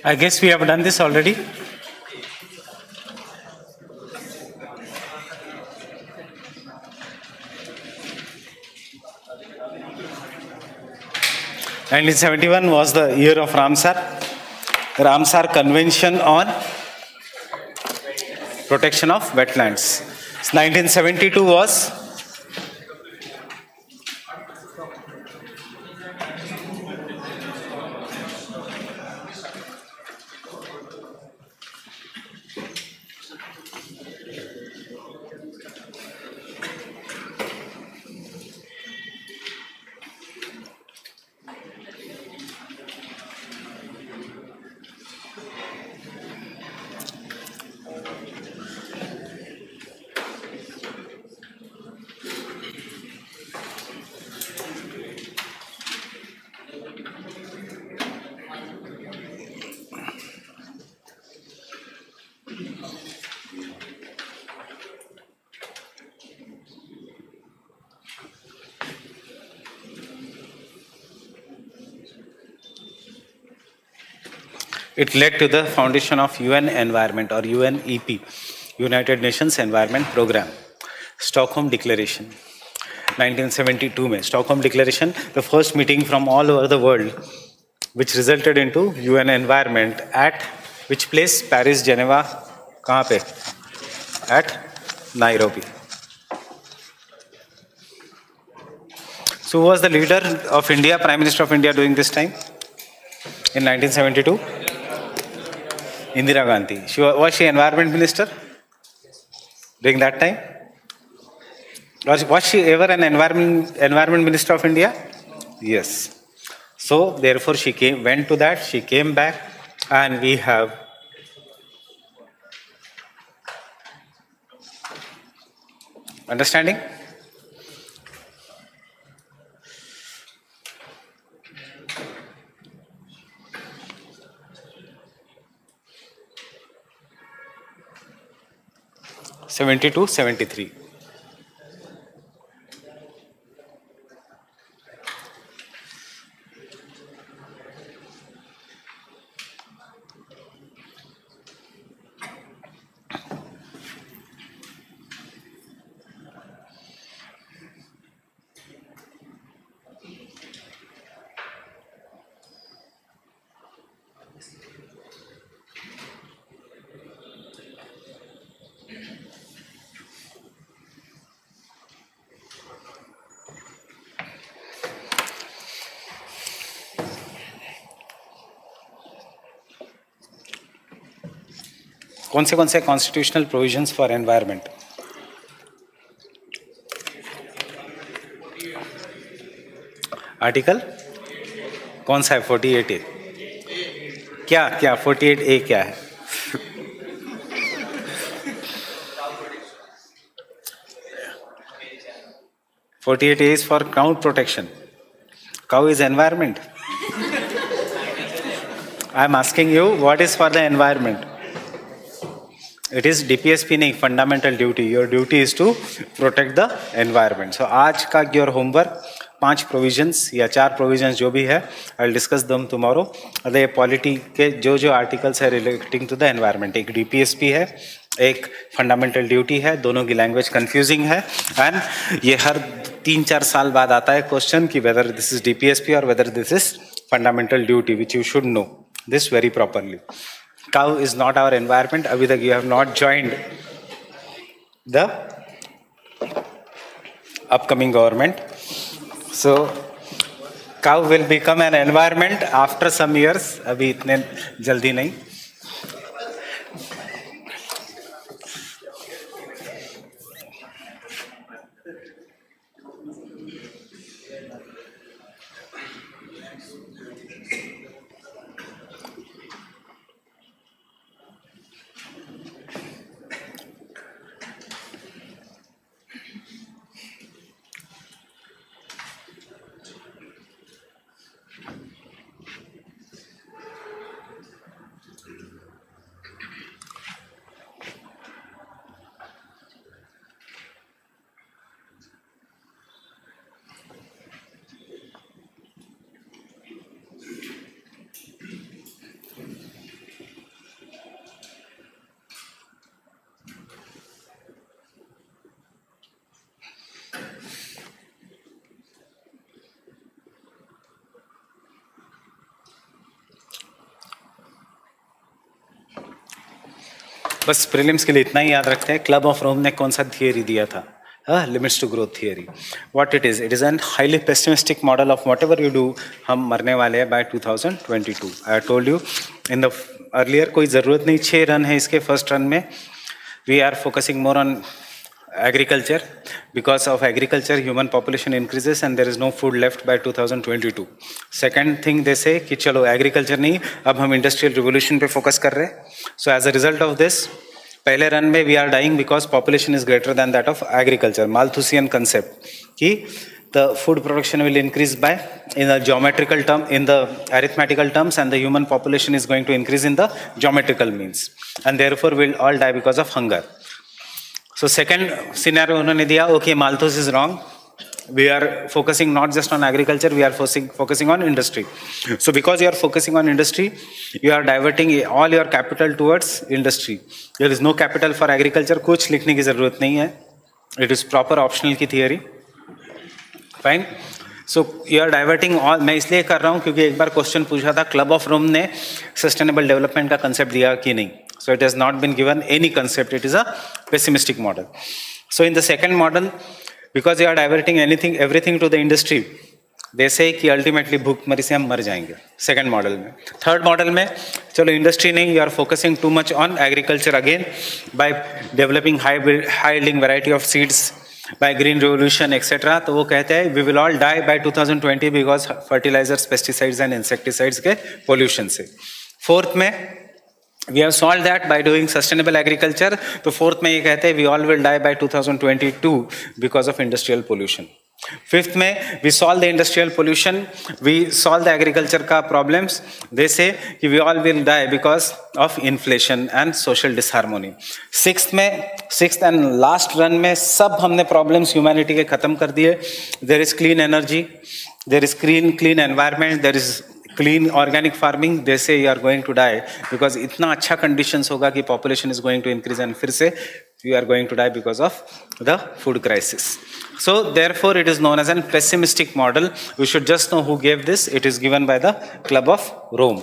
I guess we have done this already. (1971) was the year of Ramsar Convention on Protection of Wetlands. 1972 was it led to the foundation of UN Environment or UNEP, United Nations Environment Program. Stockholm Declaration. 1972 में Stockholm Declaration, the first meeting from all over the world, which resulted into UN Environment at which place? Paris, Geneva, कहाँ पे? At Nairobi. So who was the leader of India, Prime Minister of India during this time? In 1972? Indira Gandhi. Was she Environment Minister during that time? Was she ever an Environment Minister of India? Yes. So therefore she went to that, she came back, and we have understanding? '72, '73. कौन से constitutional provisions for environment? Article कौन सा है? 48A. क्या 48A क्या है? (48A) is for cow protection. Cow is environment. I am asking you, what is for the environment? It is DPSP नहीं, fundamental duty. Your duty is to protect the environment. So आज का your homework 5 provisions या 4 provisions जो भी है, I'll discuss them tomorrow. अरे polity के जो आर्टिकल्स है relating to the environment, एक DPSP है, एक फंडामेंटल ड्यूटी है, दोनों की लैंग्वेज कंफ्यूजिंग है, एंड ये हर 3-4 साल बाद आता है क्वेश्चन कि वेदर दिस इज DPSP और whether this is fundamental duty, which you should know this very properly. Cow is not our environment. Abhi tak you have not joined the upcoming government. So cow will become an environment after some years. Abhi itne jaldi nahi. बस prelims के लिए इतना ही याद रखते हैं, club of Rome ने कौन सा थियरी दिया था, limits to growth theory. What it is an highly pessimistic model of whatever you do, हम मरने वाले हैं by 2022. I told you in the earlier, कोई ज़रूरत नहीं, 6 रन है इसके. फर्स्ट रन में we are focusing more on agriculture. Because of agriculture human population increases and there is no food left by 2022. Second thing they say कि चलो agriculture नहीं, अब हम industrial revolution पे focus कर रहे हैं. So as a result of this, पहले रन में we are dying because population is greater than that of agriculture. Malthusian concept कि the food production will increase by, in the geometrical term, in the arithmetical terms, and the human population is going to increase in the geometrical means, and therefore we'll all die because of hunger. So second scenario उन्होंने दिया, okay, Malthus is wrong. We are focusing not just on agriculture, we are focusing on industry. So because you are focusing on industry, you are diverting all your capital towards industry. There is no capital for agriculture. कुछ लिखने की जरूरत नहीं है. It is proper optional की theory. Fine. So you are diverting all. मैं इसलिए कर रहा हूँ क्योंकि एक बार क्वेश्चन पूछा था, क्लब ऑफ रोम ने सस्टेनेबल डेवलपमेंट का कंसेप्ट दिया कि नहीं. So it has not been given any concept. It is a pessimistic model. So in the second model, because you are diverting everything to the industry, they say कि ultimately भूखमरी से हम मर जाएंगे. Second model में. Third model में चलो industry नहीं, you are focusing too much on agriculture again by developing high yielding variety of seeds, by green revolution etc. तो वो कहते हैं we will all die by 2020 because fertilizers, pesticides and insecticides के pollution से. Fourth में we have solved that by doing sustainable agriculture. तो fourth में ये कहते हैं we all will die by 2022 because of industrial pollution. Fifth में we solve the industrial pollution, we solve the agriculture का problems. They say कि we all will die because of inflation and social disharmony. Sixth and last run में सब हमने problems humanity के खत्म कर दिए. There is clean energy, there is clean environment, there is clean organic farming. They say you are going to die because इतना अच्छा conditions होगा कि population is going to increase and फिर से you are going to die because of the food crisis. So therefore it is known as a pessimistic model. We should just know who gave this. It is given by the Club of Rome.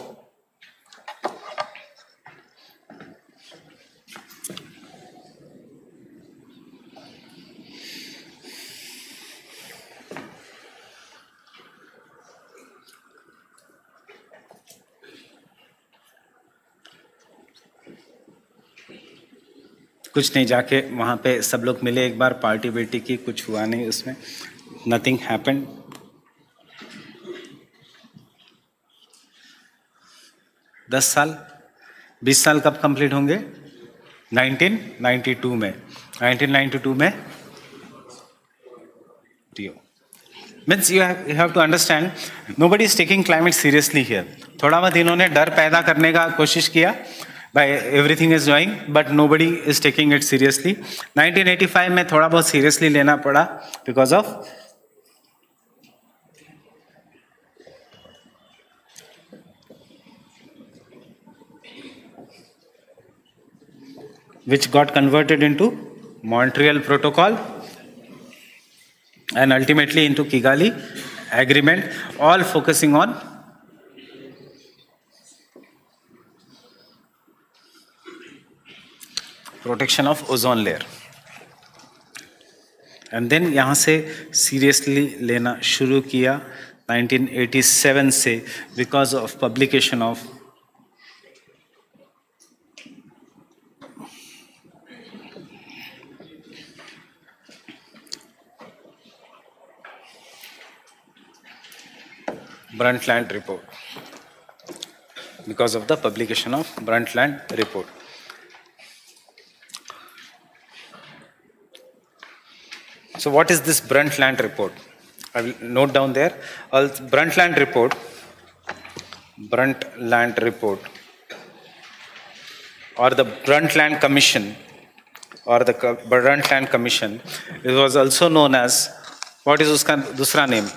कुछ नहीं, जाके वहाँ पे सब लोग मिले एक बार, party बेटी की, कुछ हुआ नहीं उसमें, नथिंग हैपेंड. दस साल 20 साल कब कंप्लीट होंगे? 1992 में. 1992 में means you have to understand nobody is taking climate seriously here. थोड़ा बहुत इन्होंने डर पैदा करने का कोशिश किया by everything is doing, but nobody is taking it seriously. 1985 में थोड़ा बहुत seriously लेना पड़ा because of which got converted into Montreal Protocol and ultimately into Kigali Agreement, all focusing on protection of ozone layer. And then यहाँ से seriously लेना शुरू किया 1987 से because of publication of Brundtland report. Because of the publication of Brundtland report. So what is this Brundtland report? I will note down there. Brundtland report or the Brundtland Commission or the Brundtland Commission, it was also known as, what is uska dusra name?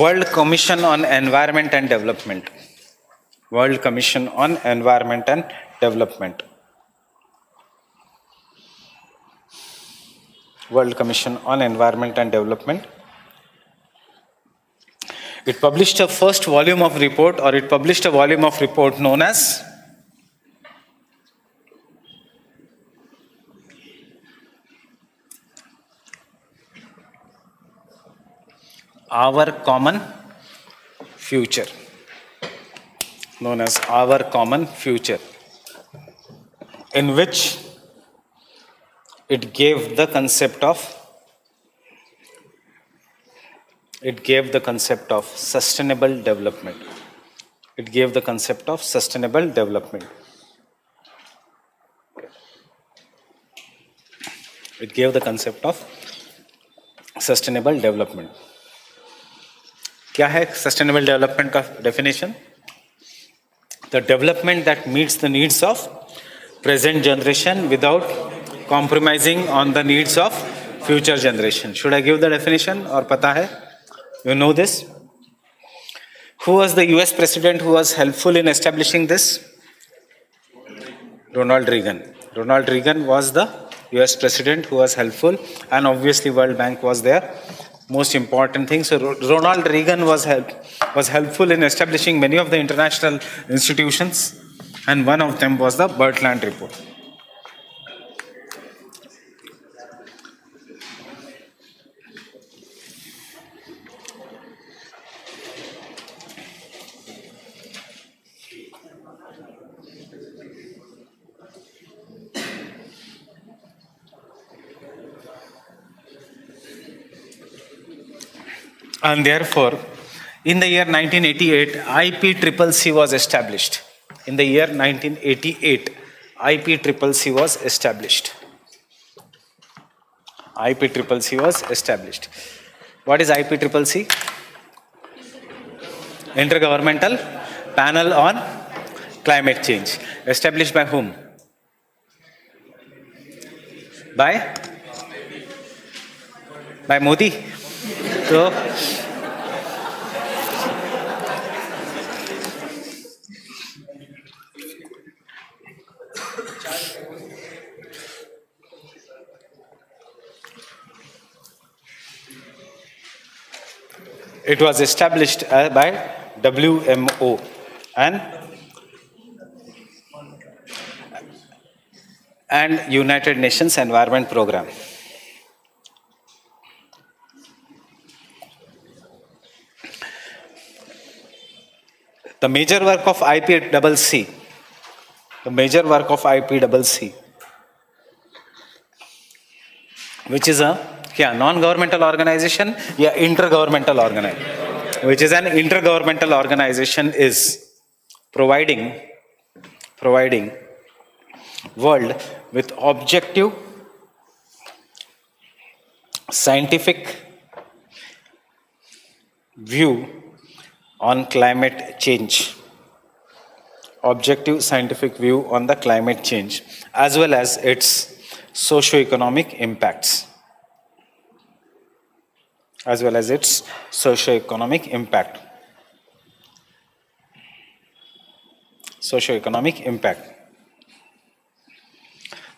World Commission on Environment and Development. World Commission on Environment and Development. World Commission on Environment and Development. It published a first volume of report, or it published a volume of report known as Our Common Future. Known as Our Common Future, in which it gave the concept of sustainable development. It gave the concept of sustainable development. It gave the concept of sustainable development. क्या है sustainable development का definition? The development that meets the needs of present generation without compromising on the needs of future generation. Should I give the definition or पता है? You know this? Who was the US president who was helpful in establishing this? Ronald Reagan. Ronald Reagan was the US president who was helpful, and obviously World Bank was there. Most important thing. So Ronald Reagan was helpful in establishing many of the international institutions, and one of them was the Bertland Report. And therefore, in the year 1988, IPCCC was established. In the year 1988, IPCCC was established. IPCCC was established. What is IPCCC? Intergovernmental Panel on Climate Change. Established by whom? By Modi. So, it was established by WMO and United Nations Environment Program. The major work of IPCC, which is a non-governmental organization, intergovernmental organization, which is an intergovernmental organization, is providing world with objective, scientific view on climate change. Objective scientific view on the climate change, as well as its socio-economic impacts. Socio-economic impact.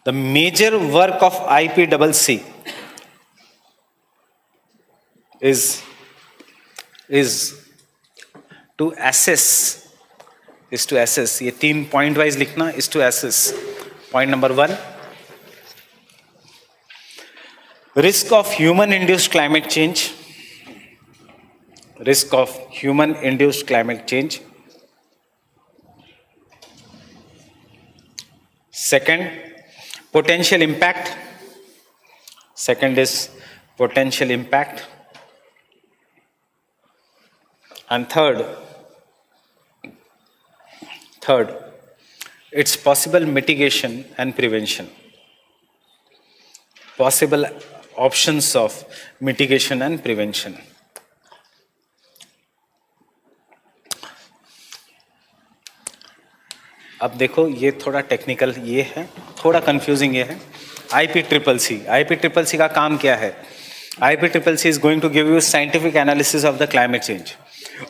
The major work of IPCC is to assess. ये 3 point wise लिखना. Is to assess. Point number 1. Risk of human-induced climate change. Second, potential impact. And third, its possible mitigation and prevention. Possible options of mitigation and prevention. अब देखो ये थोड़ा technical ये है, थोड़ा confusing ये है. IPCC का काम क्या है? IPCC is going to give you scientific analysis of the climate change.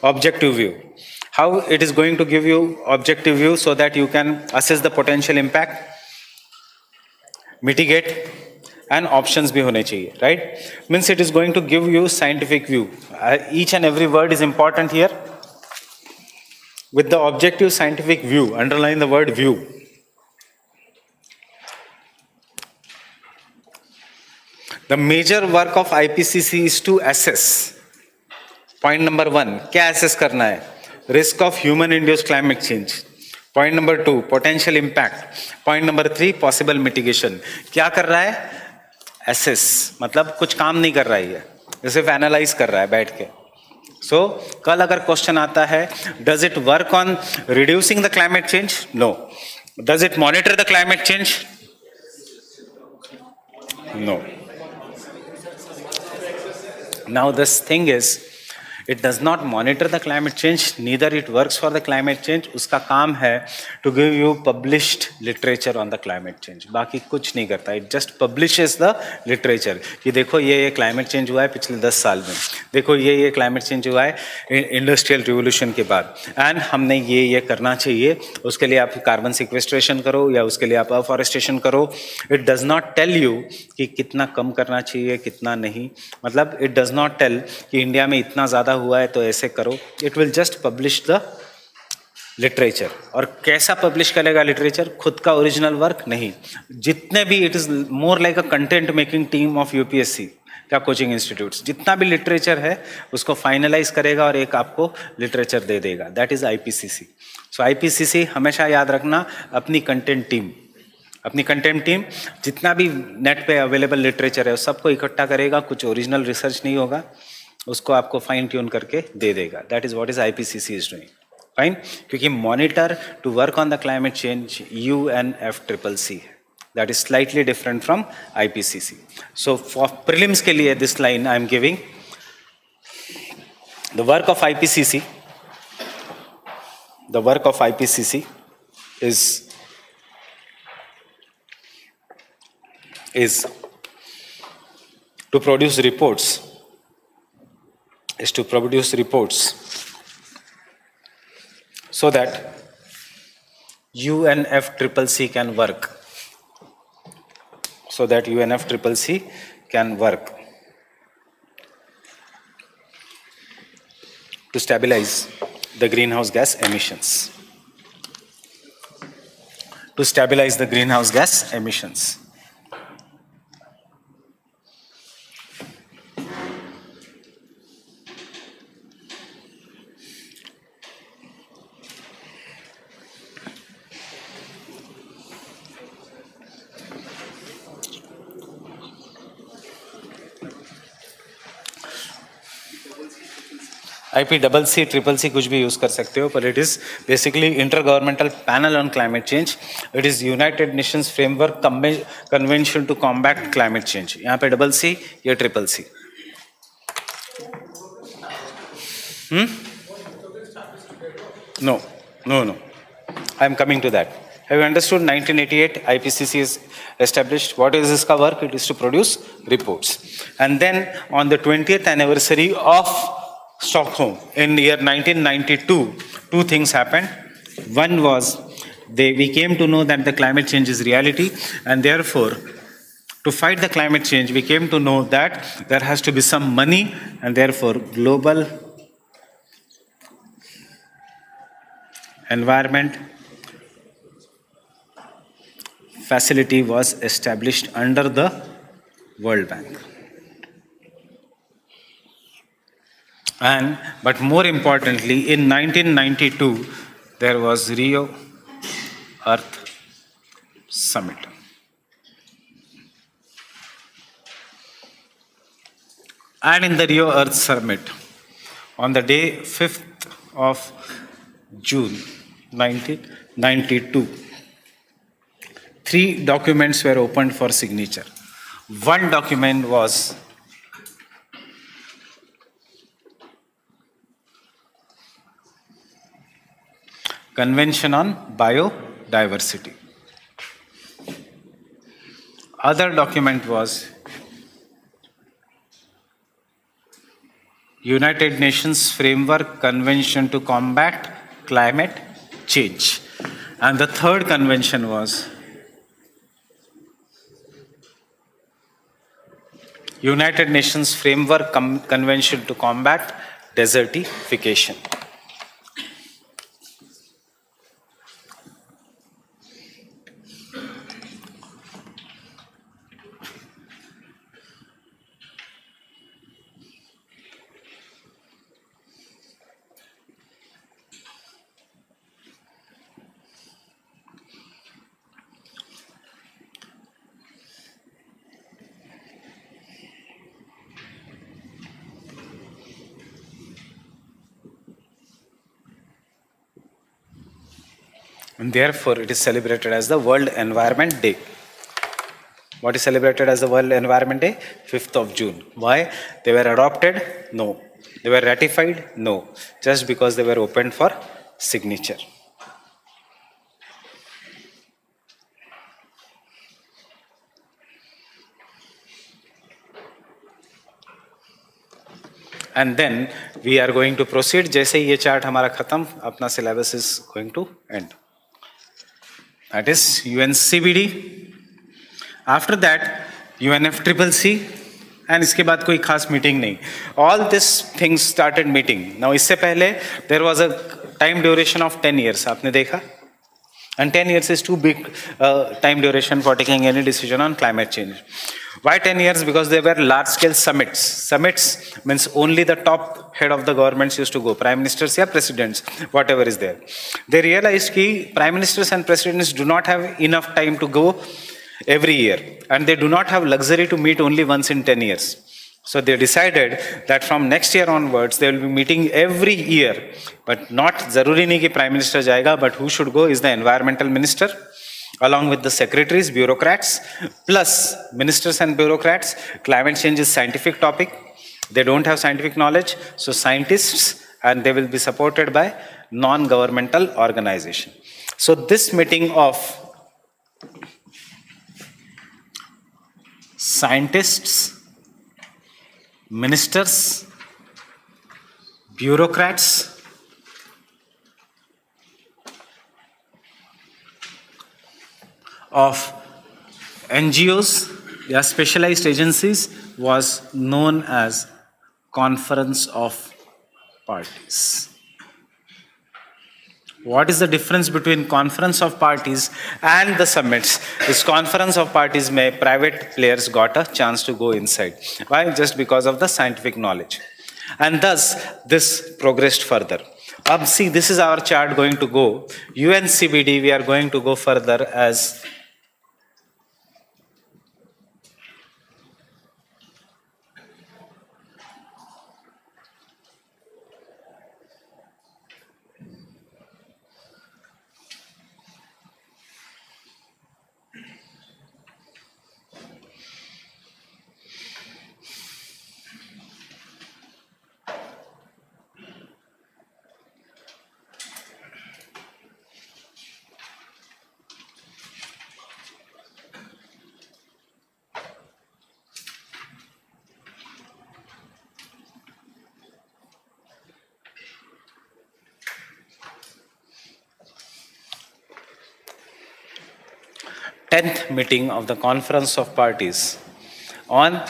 Objective view. How it is going to give you objective view so that you can assess the potential impact, mitigate, and options भी होने चाहिए, right? Means it is going to give you scientific view. Each and every word is important here. With the objective scientific view, underline the word view. The major work of IPCC is to assess. Point number 1, क्या assess करना है? Risk of human induced climate change. Point number 2, potential impact. Point number 3, possible mitigation. क्या कर रहा है? Assess. मतलब कुछ काम नहीं कर रहा है, ये सिर्फ एनालाइज कर रहा है बैठ के. So, कल अगर क्वेश्चन आता है, does it work on reducing the climate change? No. Does it monitor the climate change? No. Now this thing is, it does not monitor the climate change, neither it works for the climate change. उसका काम है to give you published literature on the climate change. बाकी कुछ नहीं करता. It just publishes the literature. कि देखो ये climate change हुआ है पिछले 10 साल में. देखो ये climate change हुआ है इंडस्ट्रियल रिवोल्यूशन के बाद. एंड हमने ये करना चाहिए. उसके लिए आप कार्बन सिक्वेस्ट्रेशन करो या उसके लिए आप अफॉरेस्टेशन करो. It does not tell you कि कितना कम करना चाहिए कितना नहीं. मतलब it does not tell कि इंडिया में इतना ज़्यादा हुआ है तो ऐसे करो. It will just publish the literature. और कैसा पब्लिश करेगा लिटरेचर? खुद का ओरिजिनल वर्क नहीं. जितने भी, it is more like a content making team of UPSC का कोचिंग इंस्टीट्यूट्स. जितना भी लिटरेचर है उसको फाइनलाइज करेगा और एक आपको लिटरेचर दे देगा. That is IPCC. So IPCC हमेशा याद रखना, अपनी कंटेंट टीम जितना भी नेट पे अवेलेबल लिटरेचर है उस सबको इकट्ठा करेगा. कुछ ओरिजिनल रिसर्च नहीं होगा, उसको आपको फाइन ट्यून करके दे देगा. That is what is IPCC is doing. Fine. क्योंकि monitor to work on the climate change UNFCCC है. That is slightly different from IPCC. So for prelims के लिए this line I am giving. The work of IPCC is to produce reports so that UNFCCC can work. To stabilize the greenhouse gas emissions. IPCC, CCC कुछ भी use कर सकते हो, पर it is basically intergovernmental panel on climate change. It is United Nations framework convention to combat climate change. यहाँ पे CCC, ये CCC. No. I am coming to that. Have you understood? 1988 IPCC is established. What is its work? It is to produce reports. And then on the 20th anniversary of Stockholm in year 1992, two things happened. One was we came to know that the climate change is reality, and therefore to fight the climate change we came to know that there has to be some money, and therefore global environment facility was established under the World Bank. But more importantly, in 1992, there was Rio Earth Summit. And in the Rio Earth Summit, on the day 5th of June 1992, 3 documents were opened for signature. One document was Convention on Biodiversity. Other document was United Nations Framework Convention to Combat Climate Change. And the third convention was United Nations Framework Convention to combat desertification. And therefore, it is celebrated as the World Environment Day. What is celebrated as the World Environment Day? 5th of June. Why? They were adopted? No. They were ratified? No. Just because they were opened for signature. And then we are going to proceed. जैसे ये chart हमारा खत्म, अपना syllabus is going to end. That is UNCBD. After that, UNFCCC, and इसके बाद कोई खास meeting नहीं. All these things started meeting. Now इससे पहले there was a time duration of 10 years. आपने देखा? And 10 years is too big time duration for taking any decision on climate change. Why 10 years? Because there were large-scale summits. Summits means only the top head of the governments used to go, prime ministers or presidents, whatever is there. They realized that prime ministers and presidents do not have enough time to go every year, and they do not have luxury to meet only once in 10 years. So they decided that from next year onwards, they will be meeting every year, but not zaruri nahi ki prime minister jayega, but who should go is the environmental minister, along with the secretaries, bureaucrats, plus ministers and bureaucrats. Climate change is scientific topic. They don't have scientific knowledge, so scientists, and they will be supported by non-governmental organization. So this meeting of scientists, ministers, bureaucrats, of NGOs, their specialized agencies, was known as Conference of Parties. What is the difference between Conference of Parties and the summits? This Conference of Parties may private players got a chance to go inside. Why? Just because of the scientific knowledge. And thus, this progressed further. See, this is our chart going to go. UNCBD, we are going to go further as tenth meeting of the Conference of Parties on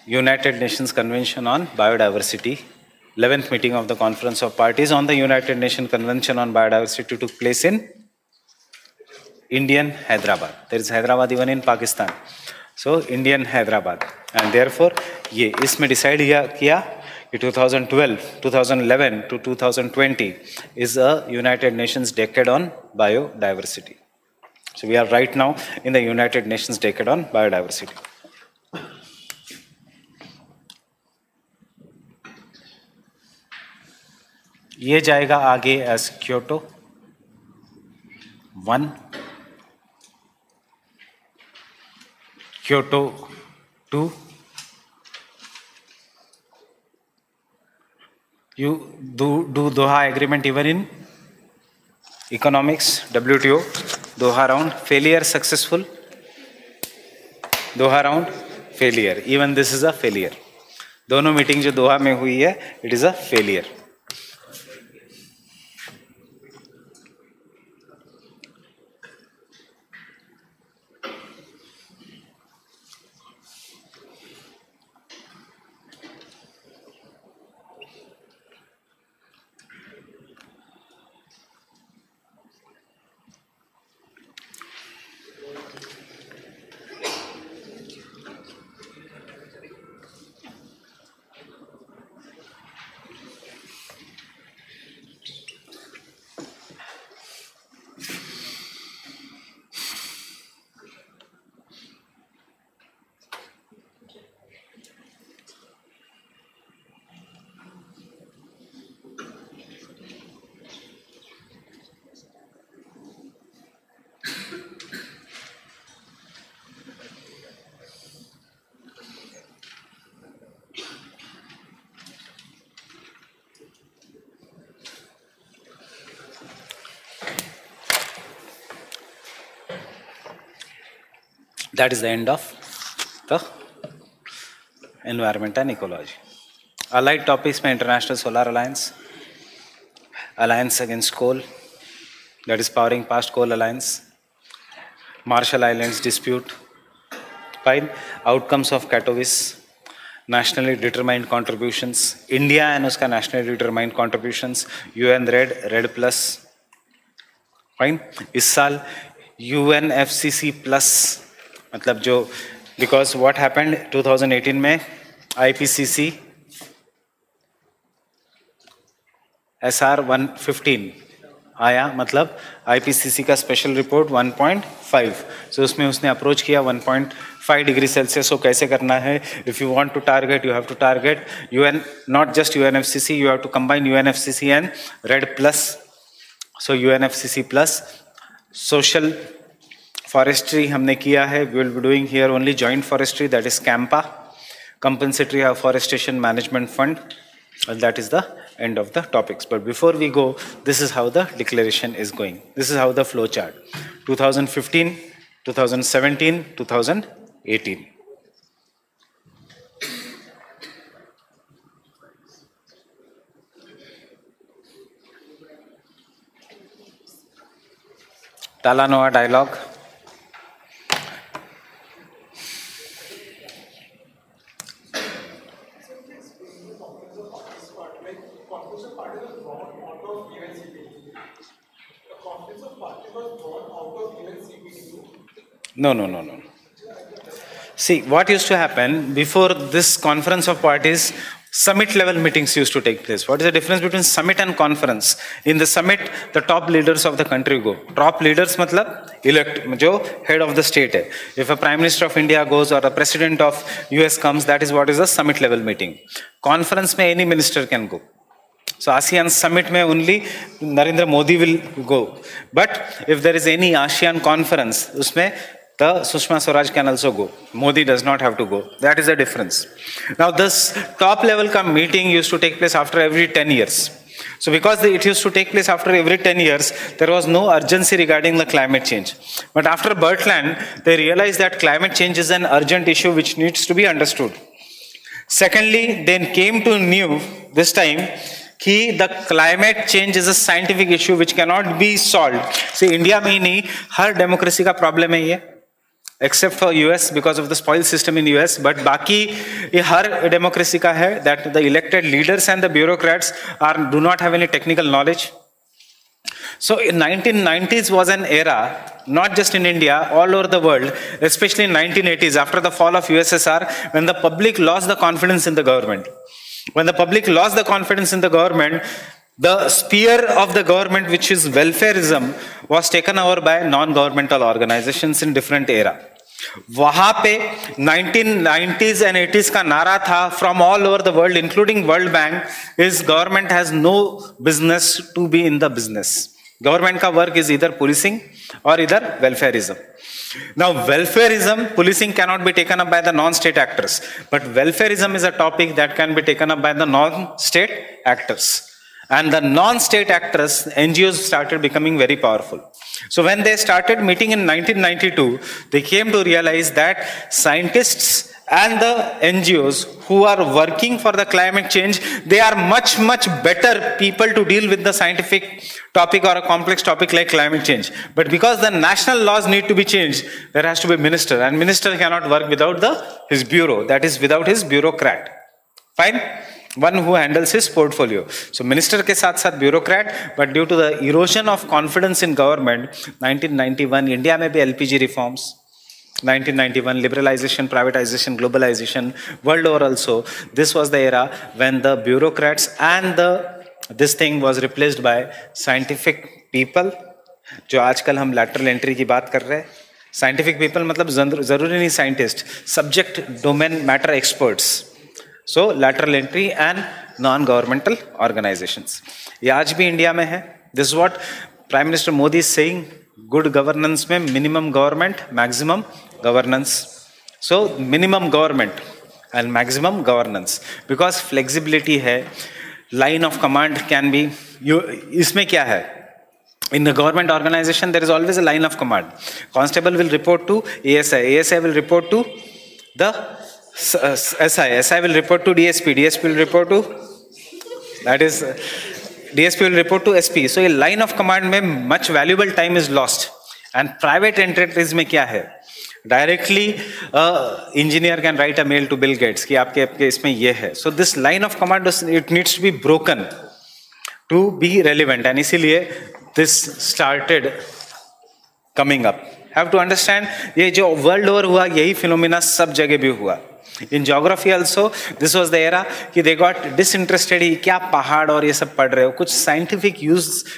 United Nations Convention on Biodiversity. 11th meeting of the Conference of Parties on the United Nations Convention on Biodiversity took place in Indian Hyderabad. There is Hyderabad even in Pakistan. So Indian Hyderabad. And therefore, ये इसमें decide किया कि 2011 to 2020 is a United Nations Decade on Biodiversity. So we are right now in the United Nations Decade on Biodiversity. ये जाएगा आगे as Kyoto 1, Kyoto 2. You do Doha Agreement even in economics, WTO, Doha round, failure, successful, Doha round, failure. Even this is a failure. दोनों meeting जो दोहा में हुई है, it is a failure. That is the end of the environment and ecology. Allied topics में International Solar Alliance, Alliance Against Coal, that is Powering Past Coal Alliance, Marshall Islands Dispute, fine, Outcomes of Katowice, Nationally Determined Contributions, India and उसका Nationally Determined Contributions, UN Red Plus, fine, इस साल UNFCCC Plus, मतलब जो, because what happened 2018 में IPCC SR 115 आया, मतलब IPCC का special report 1.5, सो उसमें उसने अप्रोच किया 1.5 डिग्री सेल्सियस को कैसे करना है. If you want to target, you have to target UN, not just UNFCCC, you have to combine UNFCCC and REDD plus. So UNFCCC plus. Social forestry हमने किया है, we will be doing here only joint forestry, that is CAMPA, compensatory afforestation management fund, and that is the end of the topics. But before we go, this is how the declaration is going. This is how the flow chart. 2015, 2017, 2018. Talanoa dialogue. No. See, what used to happen before this conference of parties, summit level meetings used to take place. What is the difference between summit and conference? In the summit, the top leaders of the country go. Top leaders मतलब elect, जो head of the state है. If a prime minister of India goes or a president of US comes, that is what is a summit level meeting. Conference में any minister can go. So ASEAN summit में only Narendra Modi will go. But if there is any ASEAN conference, उसमें the Sushma Swaraj can also go. Modi does not have to go. That is the difference. Now this top level meeting used to take place after every 10 years. So because it used to take place after every 10 years, there was no urgency regarding the climate change. But after Bertland, they realized that climate change is an urgent issue which needs to be understood. Secondly, they came to know this time कि the climate change is a scientific issue which cannot be solved. See, India में ही नहीं, हर democracy का problem है ये, except for US because of the spoil system in US, but बाकी ये हर democracy का है that the elected leaders and the bureaucrats do not have any technical knowledge. So in 1990s was an era, not just in India, all over the world, especially in 1980s after the fall of USSR, when the public lost the confidence in the government. When the public lost the confidence in the government, the sphere of the government, which is welfareism, was taken over by non-governmental organizations in different era. वहाँ पे 1990s and 80s का नारा था from all over the world, including World Bank, is government has no business to be in the business. Government का work is either policing or either welfareism. Now, welfareism, policing cannot be taken up by the non-state actors, but welfareism is a topic that can be taken up by the non-state actors. And the non-state actors, NGOs, started becoming very powerful. So when they started meeting in 1992, they came to realize that scientists and the NGOs who are working for the climate change, they are much better people to deal with the scientific topic or a complex topic like climate change. But because the national laws need to be changed, there has to be a minister, and minister cannot work without his bureau, that is without his bureaucrat. Fine? One who handles his portfolio. So minister के साथ साथ bureaucrat, but due to the erosion of confidence in government, 1991 India में भी LPG reforms, 1991 liberalization, privatization, globalization, world over also. This was the era when the bureaucrats and this thing was replaced by scientific people. जो आजकल हम lateral entry की बात कर रहे हैं, scientific people मतलब जरूरी नहीं scientist, subject domain matter experts. So lateral entry and non-governmental organizations. ये आज भी इंडिया में है. This is what Prime Minister Modi is saying. Good governance में minimum government, maximum governance. So minimum government and maximum governance. Because flexibility है, line of command can be. इसमें क्या है? In a government organization, there is always a line of command. Constable will report to ASI. ASI will report to the SI. SI will report to DSP. DSP will report to, that is, DSP will report to SP. So a line of command में much valuable time is lost. And private enterprise में क्या है? Directly, engineer can write a mail to Bill Gates कि आपके इसमें ये है. So this line of command, it needs to be broken to be relevant. And इसीलिए this started coming up. Have to understand, ये जो world over हुआ, यही phenomena सब जगह भी हुआ. In geography also, this was the era कि they got disinterested. ही क्या पहाड़ और ये सब पढ़ रहे हो, कुछ scientific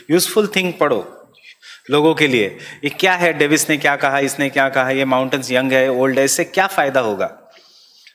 useful thing पढ़ो लोगों के लिए. ये क्या है, डेविस ने क्या कहा, इसने क्या कहा, ये माउंटेन्स यंग है, ओल्ड है, इससे क्या फायदा होगा.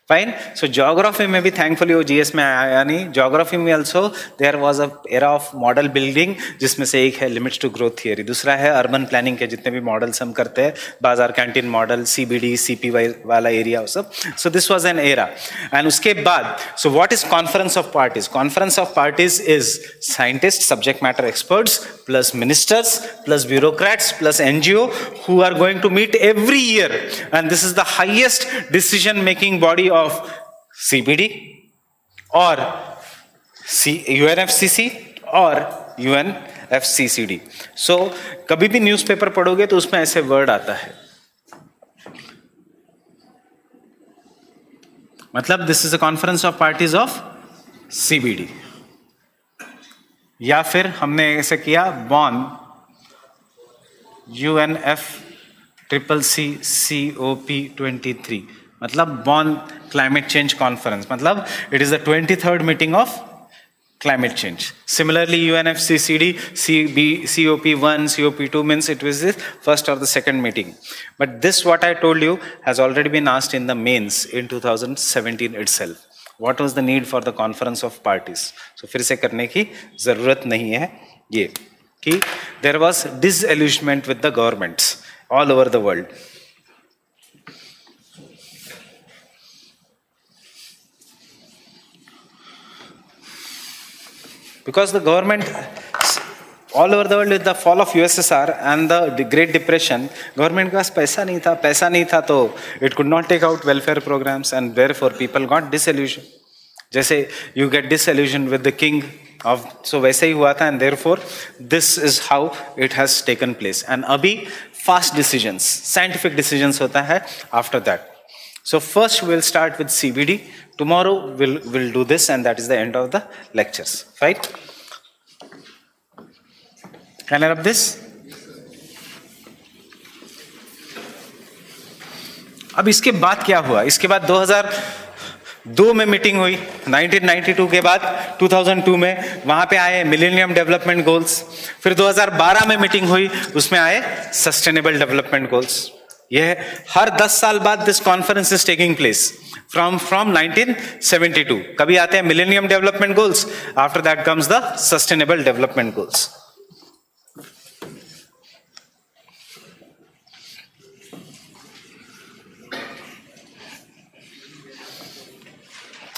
फाइन. सो ज्योग्राफी में भी थैंकफुली वो जीएस में आया नहीं. ज्योग्राफी में also there was a era of model building, जिसमें से एक है लिमिट्स टू ग्रोथ थियरी, दूसरा है अर्बन प्लानिंग के जितने भी मॉडल्स हम करते हैं, बाजार कैंटीन मॉडल, सीबीडी सीपीवाई वाला एरिया सब. So this was an era. And उसके बाद, सो what is conference of parties? Conference of parties is scientist, subject matter experts, plus ministers, plus bureaucrats, plus NGO, who are going to meet every year, and this is the highest decision making body of CBD or UNFCCC or UNFCCD. so कभी भी newspaper पढ़ोगे तो उसमें ऐसे word आता है, मतलब this is a conference of parties of CBD. या फिर हमने ऐसे किया बॉन UNFCCC COP23, मतलब बॉन क्लाइमेट चेंज कॉन्फ्रेंस, मतलब it is the 23rd meeting of climate change. Similarly, UNFCCD COP1 COP2 means it was the first or the second meeting. But this what I told you has already been asked in the mains in 2017 itself. What was the need for the conference of parties? So फिर से करने की जरूरत नहीं है ये कि there was disillusionment with the governments all over the world. Because the government all over the world, with the fall of USSR and the Great Depression, government के पास पैसा नहीं था तो it could not take out welfare programs, and therefore people got disillusioned. जैसे you get disillusioned with the king of, so वैसे ही हुआ था, and therefore this is how it has taken place. And अभी fast decisions, scientific decisions होता है after that. So first we will start with CBD. Tomorrow we'll do this, and that is the end of the lectures. Right? Can I rub this? अब इसके बाद क्या हुआ? इसके बाद 2002 में मीटिंग हुई, 1992 के बाद 2002 में वहां पे आए मिलेनियम डेवलपमेंट गोल्स. फिर 2012 में मीटिंग हुई, उसमें आए सस्टेनेबल डेवलपमेंट गोल्स. यह हर 10 साल बाद this conference is taking place from 1972. कभी आते हैं millennium development goals, after that comes the sustainable development goals.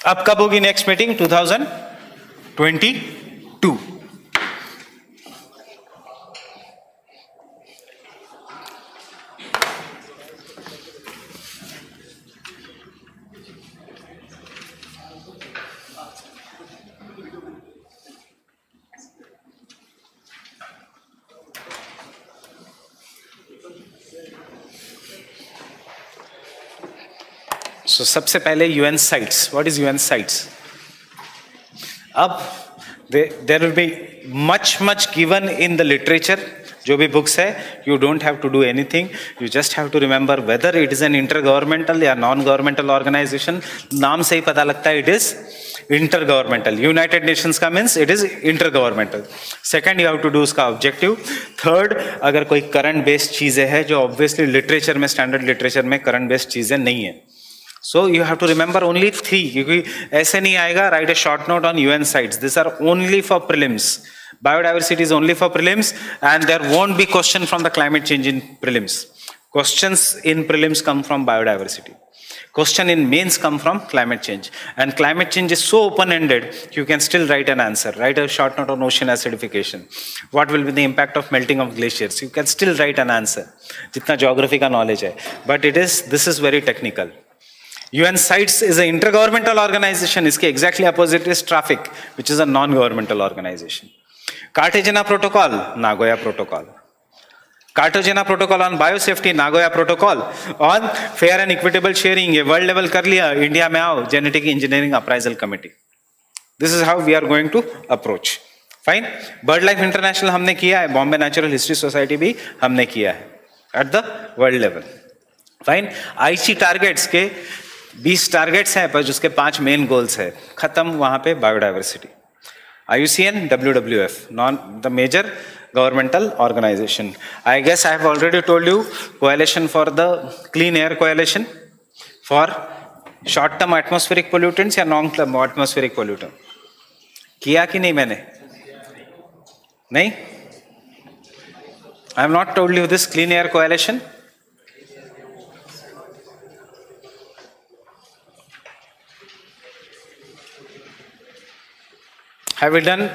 अब कब होगी नेक्स्ट मीटिंग? 2022. So, सबसे पहले UN sites. What is UN sites? अब there will be much given in the literature. जो भी बुक्स है, you don't have to do anything. You just have to remember whether it is an intergovernmental या non-governmental organization. नाम से ही पता लगता है it is intergovernmental. United Nations का means it is intergovernmental. Second, you have to do उसका objective. Third, अगर कोई current based चीजें है जो obviously literature में, standard literature में current based चीजें नहीं है. So you have to remember only 3, क्योंकि ऐसे नहीं आएगा write a short note on UN sites. These are only for prelims. Biodiversity is only for prelims, and there won't be question from the climate change in prelims. Questions in prelims come from biodiversity. Question in mains come from climate change. And climate change is so open-ended, you can still write an answer. Write a short note on ocean acidification. What will be the impact of melting of glaciers? You can still write an answer. Jitna geography ka knowledge hai. But this is very technical. UN CITES is an intergovernmental organization. Iske exactly opposite is traffic, which is a non-governmental organization. Cartagena Protocol, Nagoya Protocol. Cartagena Protocol on biosafety, Nagoya Protocol on fair and equitable sharing, ये world level कर लिया, India में आओ, genetic engineering appraisal committee. This is how we are going to approach. Fine. BirdLife International हमने किया है, Bombay Natural History Society भी हमने किया है, at the world level. Fine. IC targets के 20 targets हैं, पर जिसके 5 main goals है, खत्म वहाँ पे biodiversity. IUCN, WWF, the major governmental organization. I guess I have already told you, coalition for the clean air coalition for short-term atmospheric pollutants या long-term atmospheric pollutant. किया कि नहीं मैंने? नहीं? I have not told you this clean air coalition. Have we done?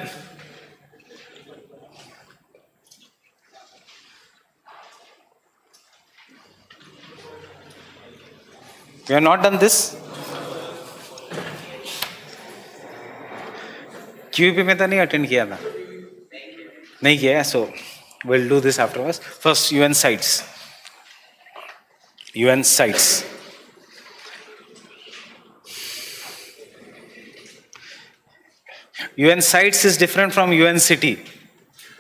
We have not done this. QEP में तो नहीं attend किया था, नहीं किया, so we'll do this afterwards. First, UN CITES. UN CITES. UN CITES is different from UN City.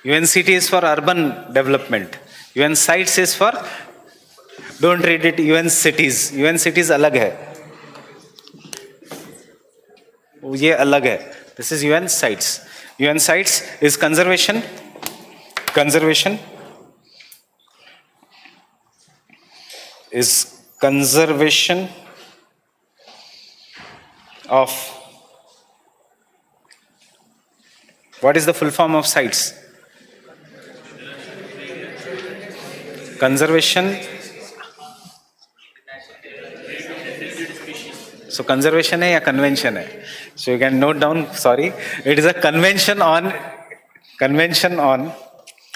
UN City is for urban development. UN CITES is for, don't read it, UN Cities. UN Cities अलग है. ये अलग है. This is UN CITES. UN CITES is conservation. Conservation is conservation of, what is the full form of CITES? Conservation. So conservation है या convention है? So you can note down, sorry, it is a convention on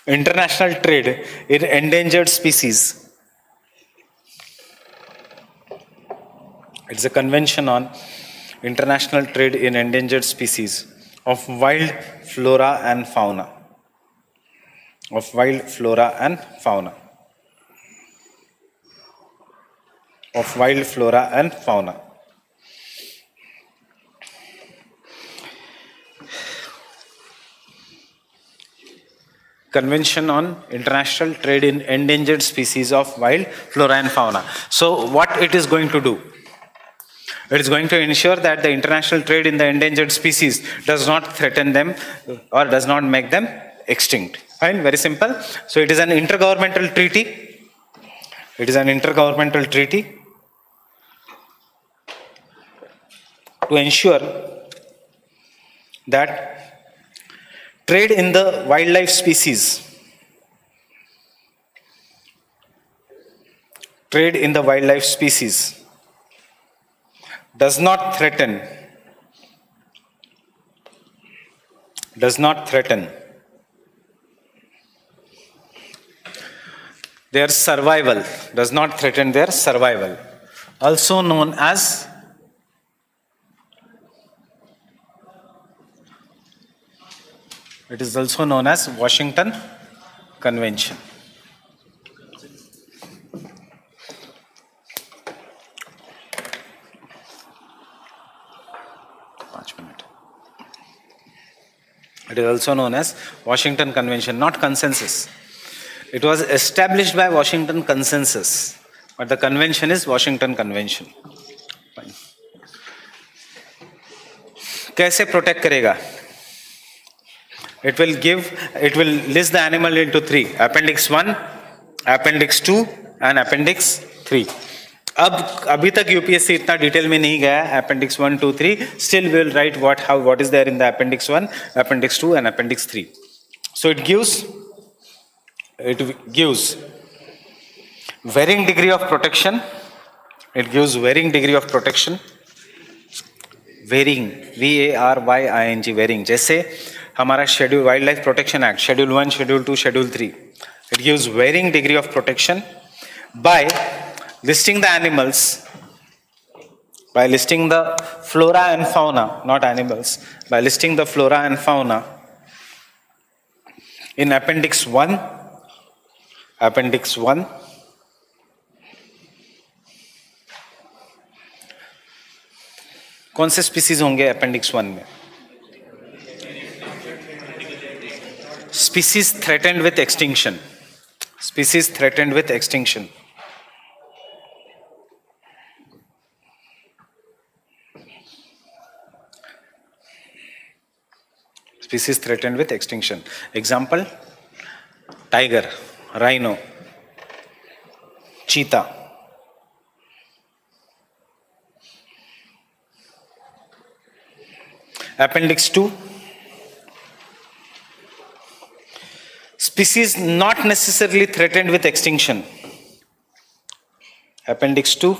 international trade in endangered species. It's a convention on international trade in endangered species of wild flora and fauna. Of wild flora and fauna. Of wild flora and fauna. Convention on International Trade in Endangered Species of Wild Flora and Fauna. So what it is going to do? It is going to ensure that the international trade in the endangered species does not threaten them or does not make them extinct. Fine, very simple. So it is an intergovernmental treaty. It is an intergovernmental treaty to ensure that trade in the wildlife species, trade in the wildlife species does not threaten their survival, does not threaten their survival, also known as it is also known as Washington Convention. It is also known as Washington Convention, not consensus. It was established by Washington Consensus, but the convention is Washington Convention. Fine. कैसे protect करेगा? It will list the animal into 3. Appendix 1, Appendix 2 and Appendix 3. अब अभी तक UPSC इतना detail में नहीं गया है. Appendix 1, 2, 3. Still we will write what is there in the Appendix 1, Appendix 2 and Appendix 3. So it gives varying degree of protection It gives varying degree of protection. Varying, VARYING, varying. जैसे हमारा schedule wild life protection act, schedule 1, schedule 2, schedule 3. It gives varying degree of protection by listing the animals, by listing the flora and fauna, not animals, by listing the flora and fauna in Appendix 1. Appendix 1. कौन से species होंगे appendix 1 में? Species threatened with extinction. Species threatened with extinction. Species threatened with extinction. Example: tiger, rhino, चीता. Appendix 2. Species not necessarily threatened with extinction. Appendix 2.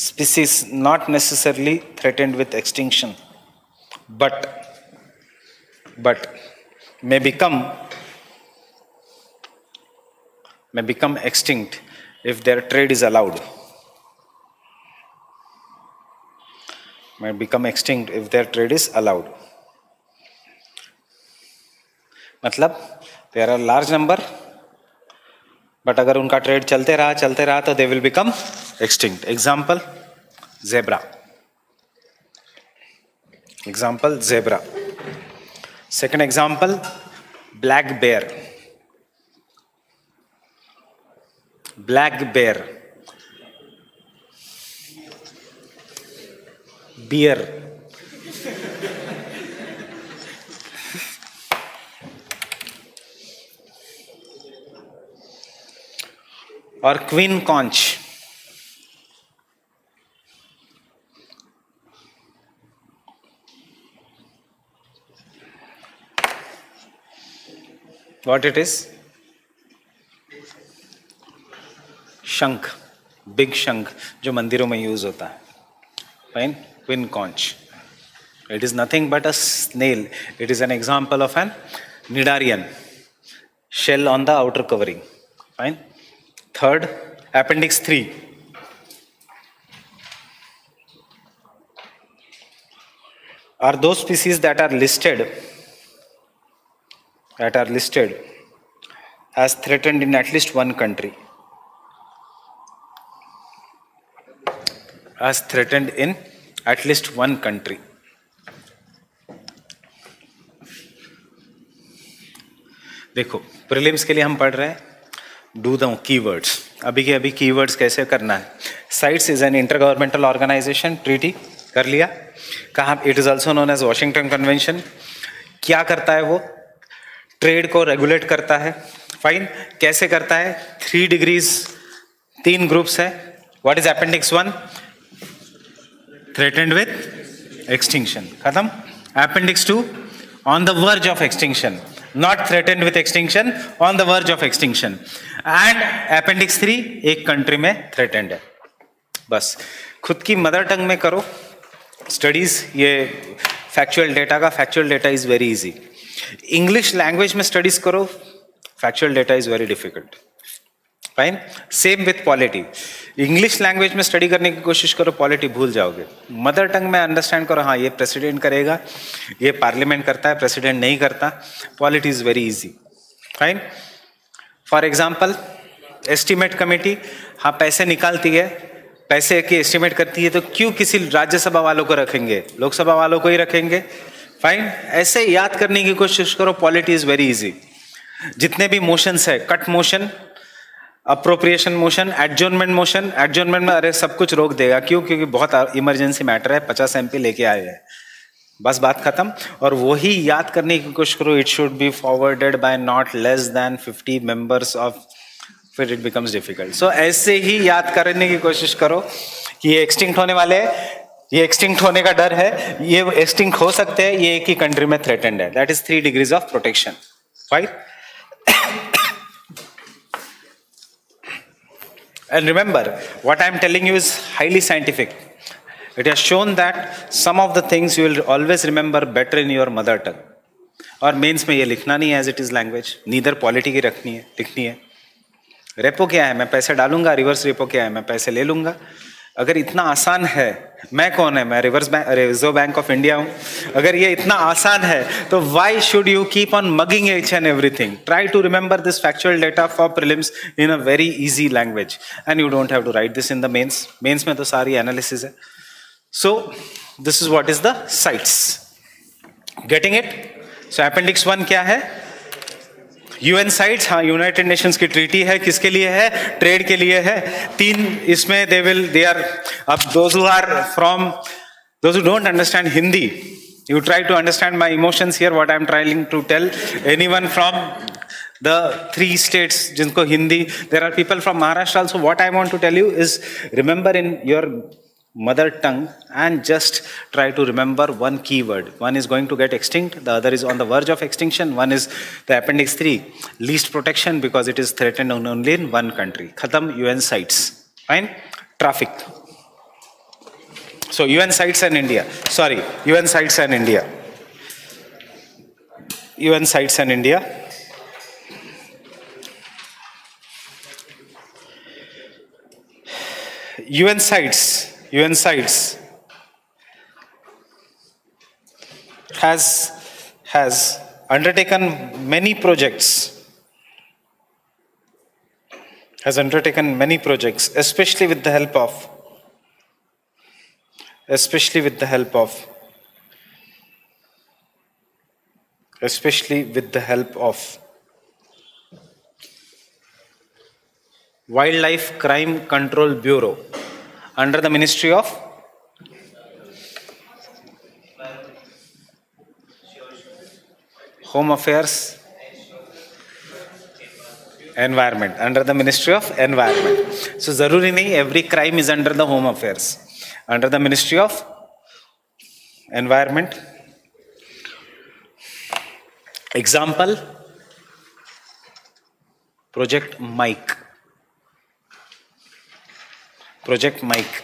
Species not necessarily threatened with extinction, but may become extinct if their trade is allowed. Might become extinct if their trade is allowed. मतलब there are large number, but अगर उनका trade चलते रहा तो they will become extinct. Example: zebra. Example: zebra. Second example: black bear. Black bear. Beer. और queen conch. What it is? शंख, big शंख जो मंदिरों में यूज होता है. Fine. Queen conch. It is nothing but a snail. It is an example of an cnidarian, shell on the outer covering. Fine. Third, Appendix 3. Are those species that are listed as threatened in at least one country. As threatened in at least one country. देखो, prelims के लिए हम पढ़ रहे हैं do the keywords. अभी के अभी कीवर्ड्स कैसे करना है. CITES is an intergovernmental organization, treaty कर लिया. कहाँ? It is also known as Washington convention. क्या करता है वो? ट्रेड को रेगुलेट करता है. फाइन. कैसे करता है? 3 डिग्रीज, 3 ग्रुप्स है. What is appendix 1? threatened with extinction. खत्म. Appendix 2, on the verge of extinction, not threatened with extinction, on the verge of extinction. And Appendix 3, एक कंट्री में threatened है. बस खुद की मदर टंग में करो स्टडीज. ये फैक्चुअल डेटा का, factual data is very easy. English language में स्टडीज करो, factual data is very difficult. Fine. Same with polity. English language में स्टडी करने की कोशिश करो, पॉलिटी भूल जाओगे. मदर टंग में अंडरस्टैंड करो, हाँ ये प्रेसिडेंट करेगा, ये पार्लियामेंट करता है, प्रेसिडेंट नहीं करता. Polity is very easy. Fine. For example estimate committee, हाँ पैसे निकालती है, पैसे की एस्टिमेट करती है, तो क्यों किसी राज्यसभा वालों को रखेंगे, लोकसभा वालों को ही रखेंगे. फाइन. ऐसे याद करने की कोशिश करो, पॉलिटी इज वेरी इजी. जितने भी मोशंस है, cut motion, appropriation motion, adjournment motion. Adjournment में अरे सब कुछ रोक देगा, क्यों? क्योंकि बहुत इमरजेंसी मैटर है, 50 MP लेके आए हैं. बस बात खत्म. और वही याद करने की कोशिश करो, it should be forwarded by not less than 50 members of, फिर इट बिकम्स डिफिकल्ट. सो ऐसे ही याद करने की कोशिश करो कि ये एक्सटिंक्ट होने वाले हैं, ये एक्सटिंक्ट होने का डर है, ये एक्सटिंक्ट हो सकते हैं, ये एक ही कंट्री में थ्रेटेंड है. That is 3 degrees of protection. Fine. And remember, what I am telling you is highly scientific. It has shown that some of the things you will always remember better in your mother tongue. और mains में ये लिखना नहीं है as it is language, neither polity की रखनी है, लिखनी है. रेपो क्या है, मैं पैसे डालूंगा. रिवर्स रेपो क्या है, मैं पैसे ले लूंगा. अगर इतना आसान है, मैं कौन है, मैं रिजर्व बैंक ऑफ इंडिया हूं. अगर ये इतना आसान है तो why should you keep on mugging each and everything. Try to remember this factual data for prelims in a very easy language and you don't have to write this in the mains. Mains में तो सारी analysis है. So this is what is the CITES. Getting it. So appendix 1 क्या है? UN CITES. हाँ, United Nations की treaty है. किसके लिए है? ट्रेड के लिए है. 3 इसमें दे आर. अब those who don't understand Hindi, you try to understand my emotions here, what I am trying to tell. Anyone from the 3 states जिनको Hindi, there are people from Maharashtra also. What I want to tell you is remember in your mother tongue and just try to remember one keyword. One is going to get extinct, the other is on the verge of extinction. One is the appendix 3, least protection because it is threatened only in one country. Khatam. UN sites. Fine. Traffic. So UN sites and India. Sorry, UN sites and India. UN sites and India. UN sites has undertaken many projects. Especially with the help of Wildlife Crime Control Bureau under the Ministry of Home Affairs, Environment, under the Ministry of Environment. So zaruri nahi every crime is under the Home Affairs. Under the Ministry of Environment. Example, Project Mike. Project Mike.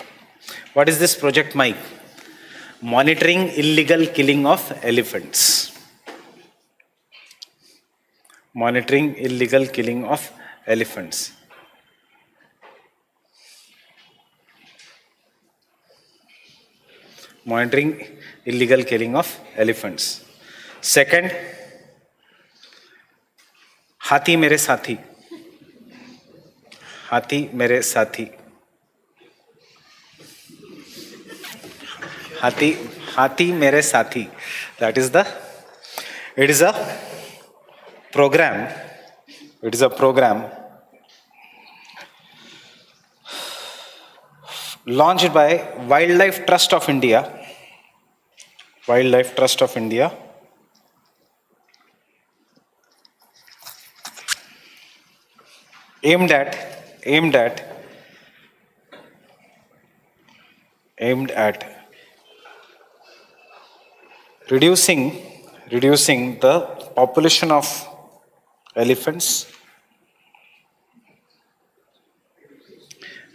What is this Project Mike? Monitoring illegal killing of elephants. Monitoring illegal killing of elephants. Monitoring illegal killing of elephants. Second, हाथी मेरे साथी. हाथी मेरे साथी. हाथी मेरे साथी. That is it is a program. It is a program launched by Wildlife Trust of India. Wildlife Trust of India. Aimed at reducing the population of elephants,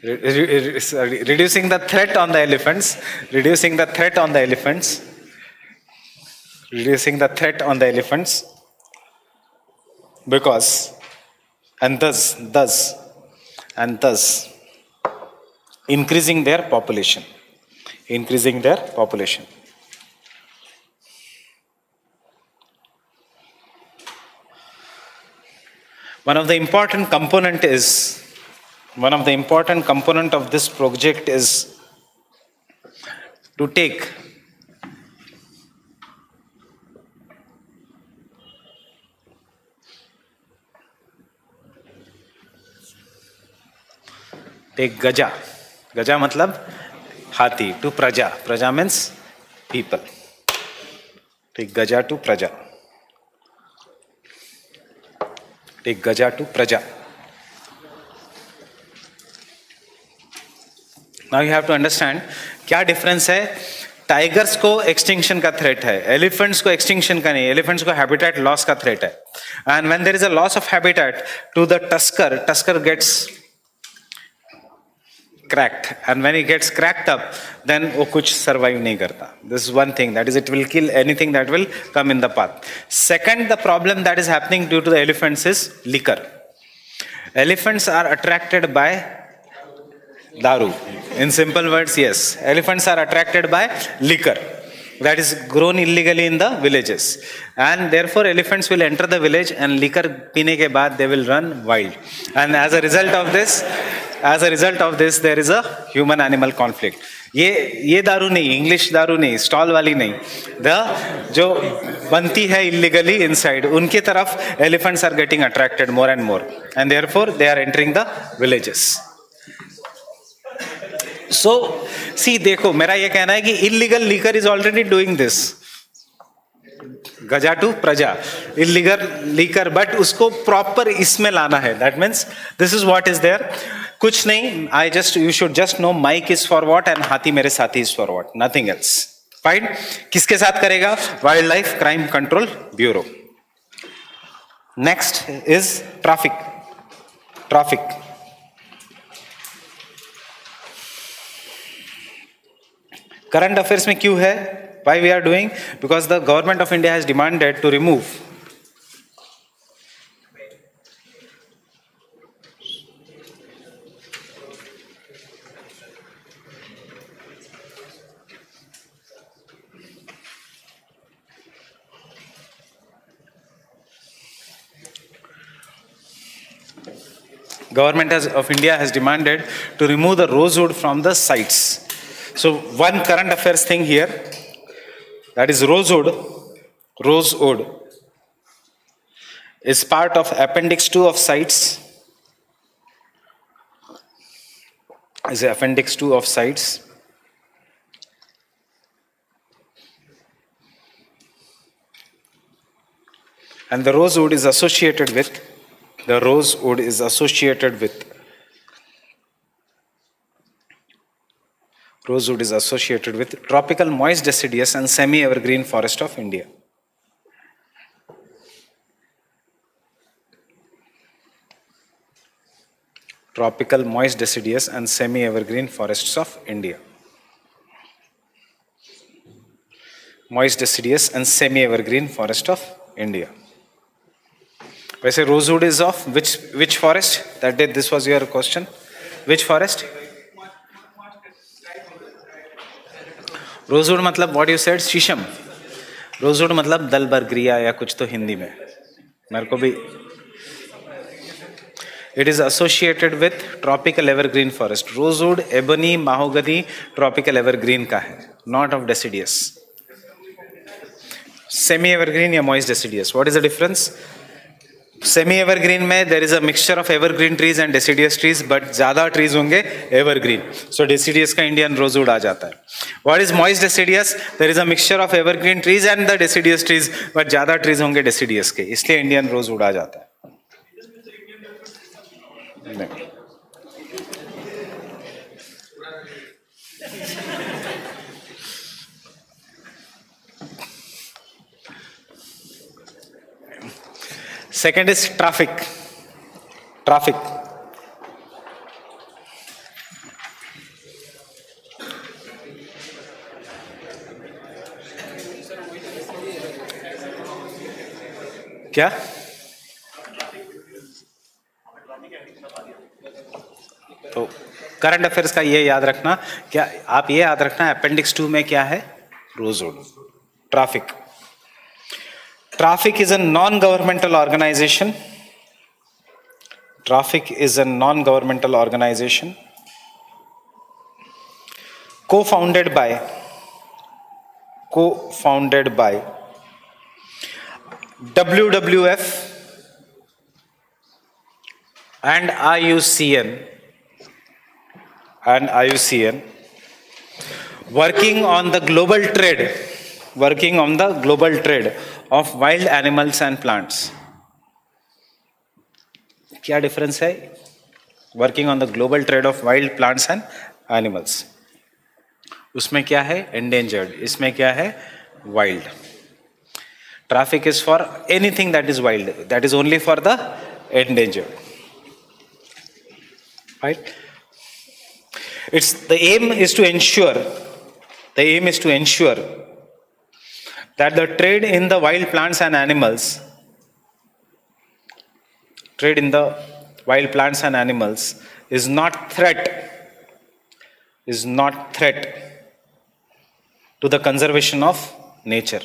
reducing the threat on the elephants, because and thus increasing their population. One of the important component of this project is to take गजा. गजा मतलब हाथी. To Praja. Praja means people. Take Gaja to Praja. Take Gaja to Praja. Now you have to understand क्या difference है. Tigers को extinction का threat है, elephants को extinction का नहीं. एलिफेंट्स को हैबिटेट लॉस का थ्रेट है. And when there is a loss of habitat to the tusker gets cracked, and when it gets cracked up, then वो कुछ survive नहीं करता. This is one thing, that is it will kill anything that will come in the path. Second, the problem that is happening due to the elephants is liquor. Elephants are attracted by daru. In simple words, yes, elephants are attracted by liquor that is grown illegally in the villages, and therefore elephants will enter the village and liquor पीने के बाद they will run wild, and as a result of this there is a human animal conflict. ये दारू नहीं, English दारू नहीं, stall वाली नहीं, जो बनती है illegally inside, उनके तरफ elephants are getting attracted more and more, and therefore they are entering the villages. So see, देखो मेरा ये कहना है कि illegal liquor is already doing this. Gaja to Praja, illegal liquor, but उसको proper इसमें लाना है. That means this is what is there. कुछ नहीं, you should just know Mike is for what and हाथी मेरे साथी is for what, nothing else. Fine? किसके साथ करेगा? Wildlife Crime Control Bureau. Next is traffic. Current affairs में क्यों है? Why we are doing? Because the government of India has demanded to remove of India has demanded to remove the rosewood from the sites. So one current affairs thing here, that is rosewood is part of Appendix 2 of sites. And the rosewood is associated with tropical moist deciduous and semi-evergreen forest of India. Tropical moist deciduous and semi-evergreen forests of India. Moist deciduous and semi-evergreen forest of India. वैसे rosewood is of which forest? That day this was your question. Which forest? Rosewood मतलब what you said, शीशम. Rosewood मतलब दलबरगिया या कुछ तो हिंदी में, मेरे को भी. It is associated with tropical evergreen forest. Rosewood, ebony, mahogany tropical evergreen का है, not of deciduous. Semi evergreen या moist deciduous, what is the difference? Semi evergreen में there is a mixture of evergreen trees and deciduous trees, but ज्यादा trees होंगे evergreen, so deciduous का Indian rosewood आ जाता है. What is moist deciduous? There is a mixture of evergreen trees and the deciduous trees, but ज्यादा trees होंगे deciduous के, इसलिए इंडियन रोजवुड आ जाता है. नहीं. Second is traffic. क्या? तो करंट अफेयर्स का ये याद रखना, क्या आप ये याद रखना अपेंडिक्स 2 में क्या है? Rosewood. Traffic. Traffic is a non-governmental organization. Co-founded by WWF and IUCN, working on the global trade of wild animals and plants. क्या डिफरेंस है? Working on the global trade off wild plants and animals. उसमें क्या है? Endangered. इसमें क्या है? Wild. Traffic is for anything that is wild, that is only for the endangered. Right? The aim is to ensure that the trade in the wild plants and animals is not threat to the conservation of nature.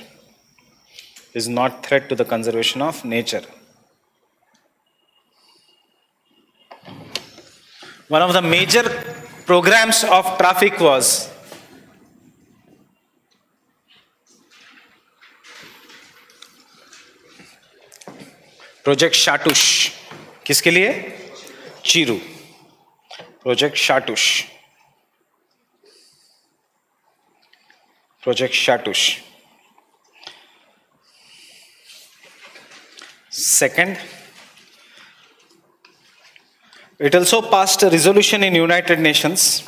One of the major programs of traffic was project Shahtoosh. किसके लिए? Chiru. Project Shahtoosh. Second, it also passed a resolution in United Nations.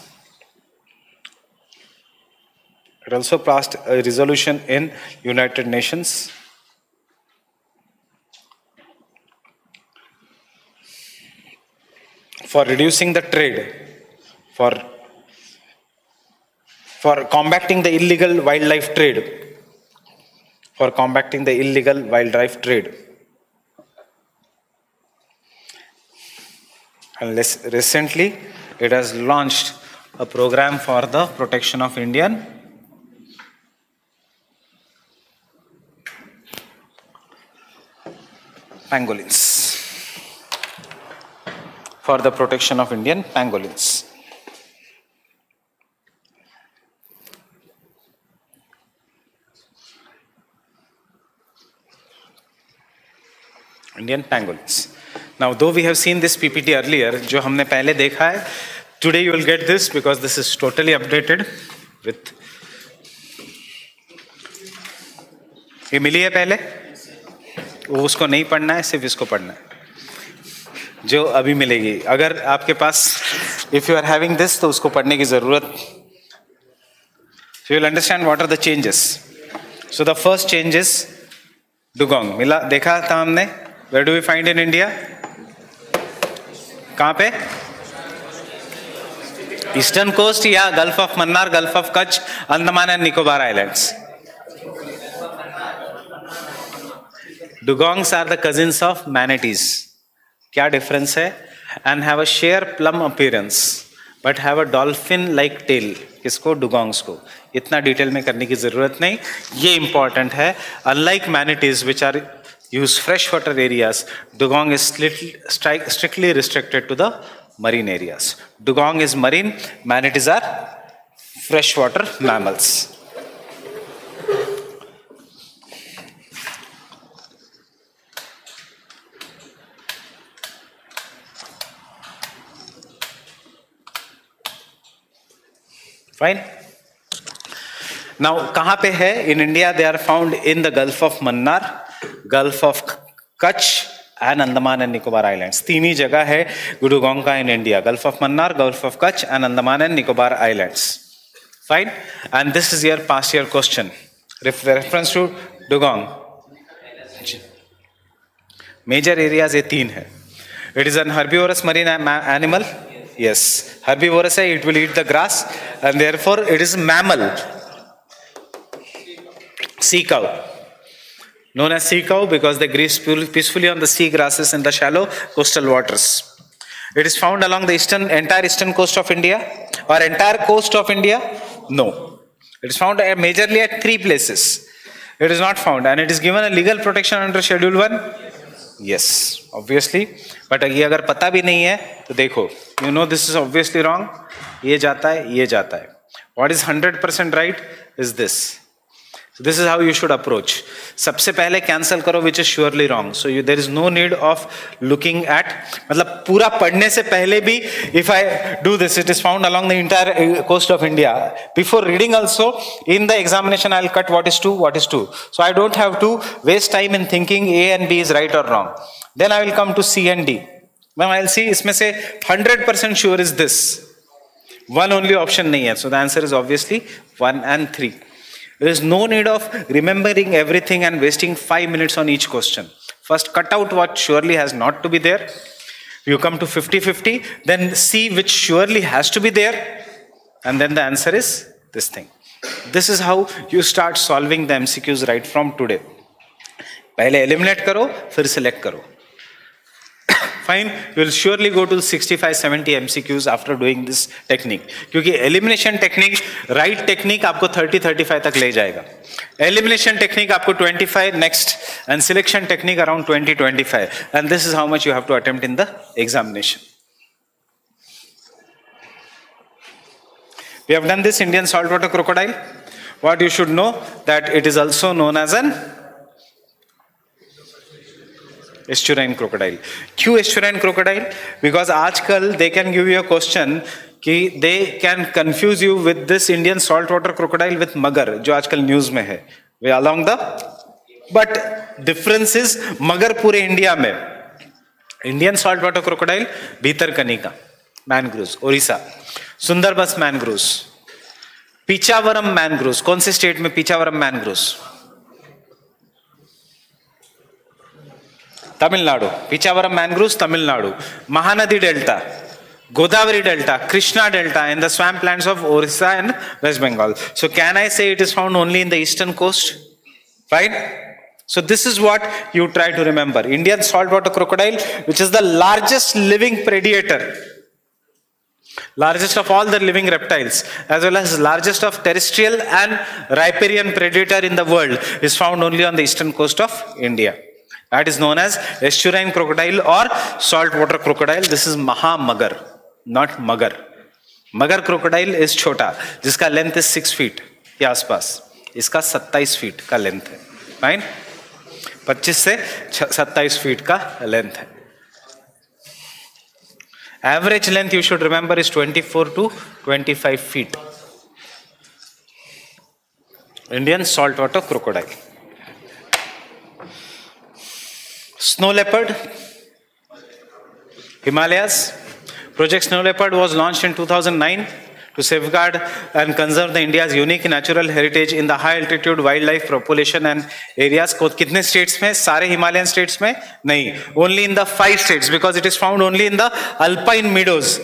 For reducing the trade, for combating the illegal wildlife trade. And recently, it has launched a program for the protection of Indian pangolins. Now, though we have seen this PPT earlier, जो हमने पहले देखा है, today you will get this because this is totally updated with. ये मिली है पहले, वो उसको नहीं पढ़ना है, सिर्फ इसको पढ़ना है, जो अभी मिलेगी. अगर आपके पास if you are having this, तो उसको पढ़ने की जरूरत. So you will understand what are the changes. So the first change is dugong. मिला, देखा था हमने. Where do we find in India? कहाँ पे? ईस्टर्न कोस्ट या gulf of Mannar, gulf of Kutch, Andaman and Nicobar islands. Dugongs are the cousins of manatees. क्या difference है? And have a sheer plum appearance, but have a dolphin-like tail. किसको? Dugongs को. इतना detail में करने की जरूरत नहीं, ये इंपॉर्टेंट है. Unlike manatees, which are used freshwater areas, dugong is strictly restricted to the marine areas. Dugong is marine, manatees are freshwater mammals. Fine. Now, कहाँ पे है? In India, they are found in the Gulf of Mannar, Gulf of Kutch and Andaman and Nicobar Islands. तीन ही जगह है dugong का in India. Gulf of Mannar, Gulf of Kutch and Andaman and Nicobar Islands. Fine. And this is your past year question. Reference to dugong. Major areas ये तीन है. It is an herbivorous marine animal. Yes, herbivorous है. It will eat the grass and therefore it is mammal. Sea cow. Known as sea cow because they graze peacefully on the sea grasses in the shallow coastal waters. It is found along the entire eastern coast of India or entire coast of India? No. It is found majorly at 3 places. It is not found and it is given a legal protection under Schedule 1. Yes, obviously. But ये अगर पता भी नहीं है तो देखो, you know this is obviously wrong. ये जाता है, ये जाता है. What is 100% right is this. So this is how you should approach. सबसे पहले cancel करो which is surely wrong. So there is no need of looking at, मतलब पूरा पढ़ने से पहले भी if I do this, it is found along the entire coast of India. Before reading also, in the examination I will cut what is true. So I don't have to waste time in thinking A and B is right or wrong. Then I will come to C and D. Then I will see इसमें से 100% sure is this. One only option नहीं है. So the answer is obviously 1 and 3. There is no need of remembering everything and wasting 5 minutes on each question. First, cut out what surely has not to be there. You come to 50-50, then see which surely has to be there. And then the answer is this thing. This is how you start solving the MCQs right from today. पहले eliminate करो, फिर select करो. Fine, you will surely go to 65-70 MCQs after doing this technique. क्योंकि elimination technique, right technique आपको 30-35 तक ले जाएगा. Elimination technique आपको 25 next, and selection technique around 20-25. And this is how much you have to attempt in the examination. We have done this Indian saltwater crocodile. What you should know, that it is also known as an estuarine crocodile. क्यों estuarine crocodile? Because आजकल they can give you a question कि they can confuse you with this Indian saltwater crocodile with मगर, जो आजकल news में है. We along the, but difference is मगर पूरे इंडिया में. Indian saltwater crocodile Bhitarkanika mangroves, Odisha. Sundarban mangroves, Pichavaram mangroves. कौन से स्टेट में Pichavaram mangroves? Tamil Nadu. Pichavaram mangroves Tamil Nadu. Mahanadi delta, Godavari Delta, Krishna Delta, and the swamplands of Orissa and West Bengal. So can I say it is found only in the eastern coast? Right? So this is what you try to remember. Indian saltwater crocodile, which is the largest living predator, largest of all the living reptiles, as well as largest of terrestrial and riparian predator in the world, is found only on the eastern coast of India. That is known as estuarine crocodile or saltwater crocodile. This is Mahamagar, not Magar. Magar crocodile is छोटा, जिसका length is 6 feet के आसपास. इसका 27 feet का length है. Fine? 25 से 27 feet का length है. Average length you should remember is 24 to 25 feet. Indian saltwater crocodile. Snow leopard, Himalayas. Project Snow Leopard was launched in 2009 to safeguard and conserve the India's unique natural heritage in the high altitude wildlife population and areas. कितने states में? सारे Himalayan states में? नहीं. Only in the 5 states, because it is found only in the alpine meadows.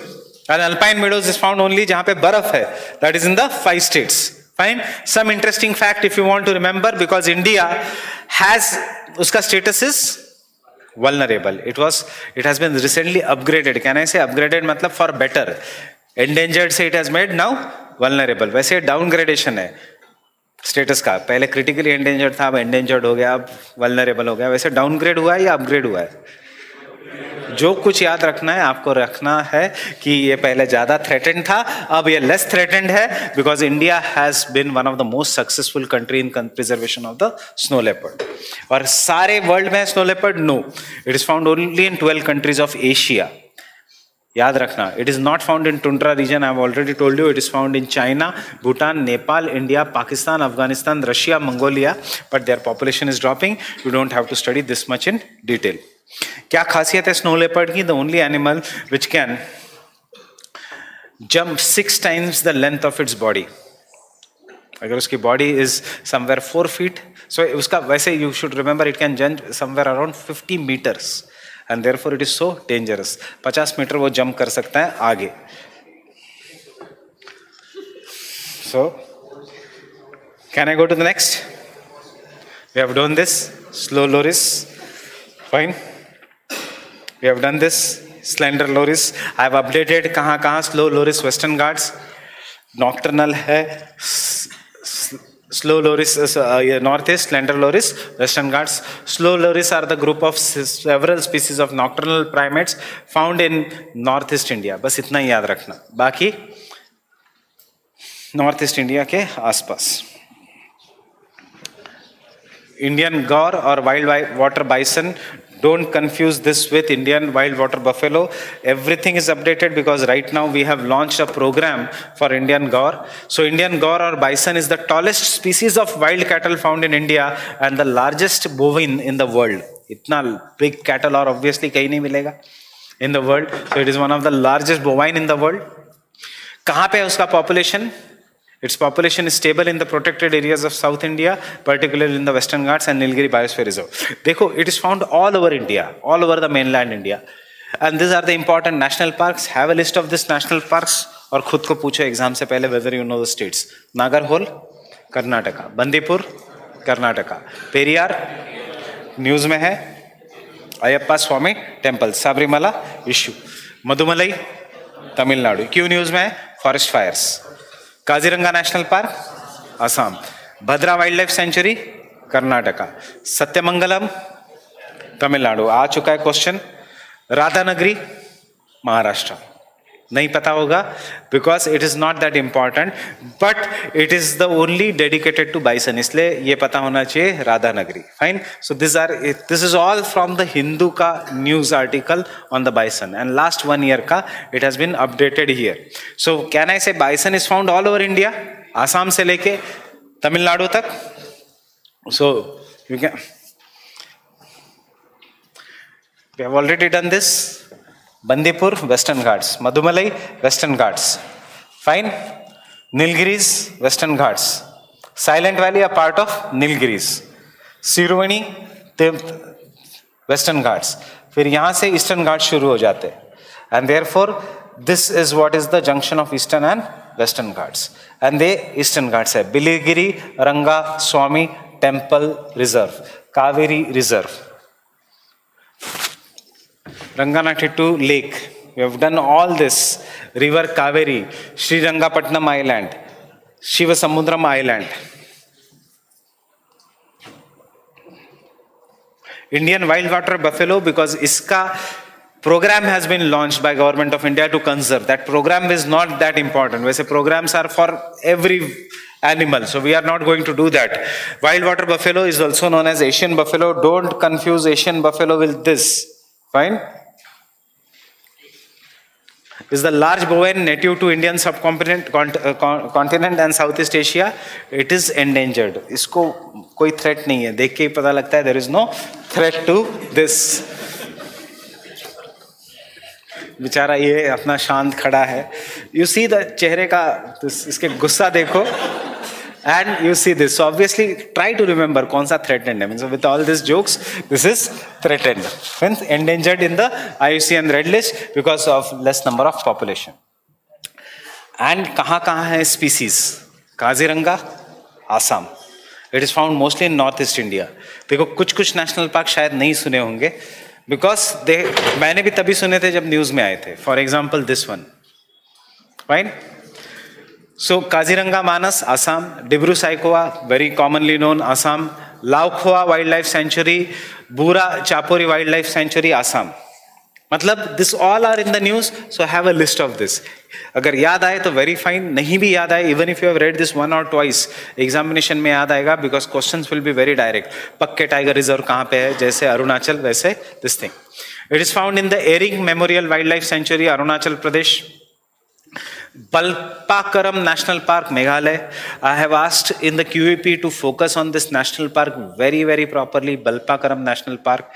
And alpine meadows is found only जहाँ पे बर्फ है. That is in the 5 states. Fine. Some interesting fact if you want to remember, because India has, उसका status is vulnerable. It has been recently upgraded. Can I say upgraded? मतलब for better. Endangered से it has made now vulnerable. वैसे downgradation है status का. पहले critically endangered था, अब endangered हो गया, अब vulnerable हो गया. वैसे downgrade हुआ है या upgrade हुआ है? जो कुछ याद रखना है, आपको रखना है कि ये पहले ज्यादा threatened था, अब ये less threatened है, because India has been one of the most successful country in preservation of the snow leopard. और सारे world में snow leopard? No. It is found only in 12 countries of Asia. याद रखना, it is not found in tundra region. I have already told you it is found in China, Bhutan, Nepal, India, Pakistan, Afghanistan, Russia, Mongolia, but their population is dropping. You don't have to study this much in detail. क्या खासियत है snow leopard की? The only animal which can jump 6 times the length of its body. अगर उसकी body is somewhere 4 feet, so उसका वैसे you should remember it can jump somewhere around 50 meters, and therefore it is so dangerous. 50 meter वो जंप कर सकता है आगे. So can I go to the next? We have done this slow loris. Fine. We have done this slender loris. I have updated कहाँ slow loris Western Ghats. Nocturnal है, slow loris northeast, slender loris Western Ghats. Slow loris are the group of several species of nocturnal primates found in northeast India. बस इतना ही याद रखना. बाकी northeast India के आसपास. Indian gaur or wild water bison. Don't confuse this with Indian wild water buffalo. Everything is updated because right now we have launched a program for Indian gaur. So Indian gaur or bison is the tallest species of wild cattle found in India and the largest bovine in the world. Itna big cattle और obviously कहीं नहीं मिलेगा in the world. So it is one of the largest bovine in the world. कहाँ पे है उसका population? Its population is stable in the protected areas of South India, particularly in the Western Ghats and Nilgiri Biosphere Reserve. देखो, it is found all over India, all over the mainland India. And these are the important national parks. Have a list of these national parks और खुद को पूछो exam से पहले whether you know the states. Nagarhole Karnataka, Bandipur Karnataka, Periyar news में है, Ayyappa Swami temple, Sabarimala issue, Mudumalai Tamil Nadu क्यों news में है, forest fires, Kaziranga national park Assam, Bhadra wildlife sanctuary Karnataka, Sathyamangalam Tamil Nadu. आ चुका है क्वेश्चन. राधानगरी महाराष्ट्र. नहीं पता होगा because it is not that important, but it is the only dedicated to bison, इसलिए ये पता होना चाहिए Radhanagari. Fine. So this is all from the Hindu का news article on the bison and last 1 year का it has been updated here. So can I say bison is found all over India, Assam से लेके तमिलनाडु तक. So you can, we have already done this. Bandipur, Western Ghats. Madhumalai, Western Ghats. Fine. Nilgiris, Western Ghats. Silent Valley, a part of Nilgiris. Siruvani, Western Ghats. फिर यहाँ से Eastern Ghats शुरू हो जाते हैं. And therefore, this is what is the junction of Eastern and Western Ghats. And they Eastern Ghats है. Biligiri, Ranga, Swami, Temple Reserve. Kaveri Reserve. Ranganathitu Lake. We have done all this. River Kaveri, Srirangapatnam Island, Shivasamudram Island. Indian wild water buffalo, because iska program has been launched by Government of India to conserve. That program is not that important. वैसे programs are for every animal, so we are not going to do that. Wild water buffalo is also known as Asian buffalo. Don't confuse Asian buffalo with this. Fine. Is the large bovine native to Indian subcontinent continent and Southeast Asia. It is endangered. इसको कोई threat नहीं है, देख के ही पता लगता है there is no threat to this. बेचारा ये अपना शांत खड़ा है. You see the चेहरे का, इसके गुस्सा देखो. And you see this. So obviously try to remember कौन सा threatened है. So with all these jokes, this is threatened. Hence endangered in the IUCN red list because of less number of population. And कहाँ है species? Kaziranga, Assam. It is found mostly in Northeast India. देखो कुछ national park शायद नहीं सुने होंगे because मैंने भी तभी सुने थे जब न्यूज में आए थे. For example, this one. Fine. So Kaziranga Manas, Assam, Dibru Saikhowa, very commonly known, Assam, Laukhoa Wildlife Sanctuary, Bura Chapori Wildlife Sanctuary, Assam. मतलब this all are in the news, so have a list of this. अगर याद आए तो very fine, नहीं भी याद आए, even if you have read this 1 or twice, examination में याद आएगा because questions will be very direct. पक्के टाइगर रिजर्व कहाँ पे है, जैसे अरुणाचल वैसे this thing. It is found in the Ering Memorial Wildlife Sanctuary, Arunachal Pradesh. Balpakaram National Park, Meghalaya. I have asked in the QEP to focus on this national park very, very properly. Balpakaram National Park,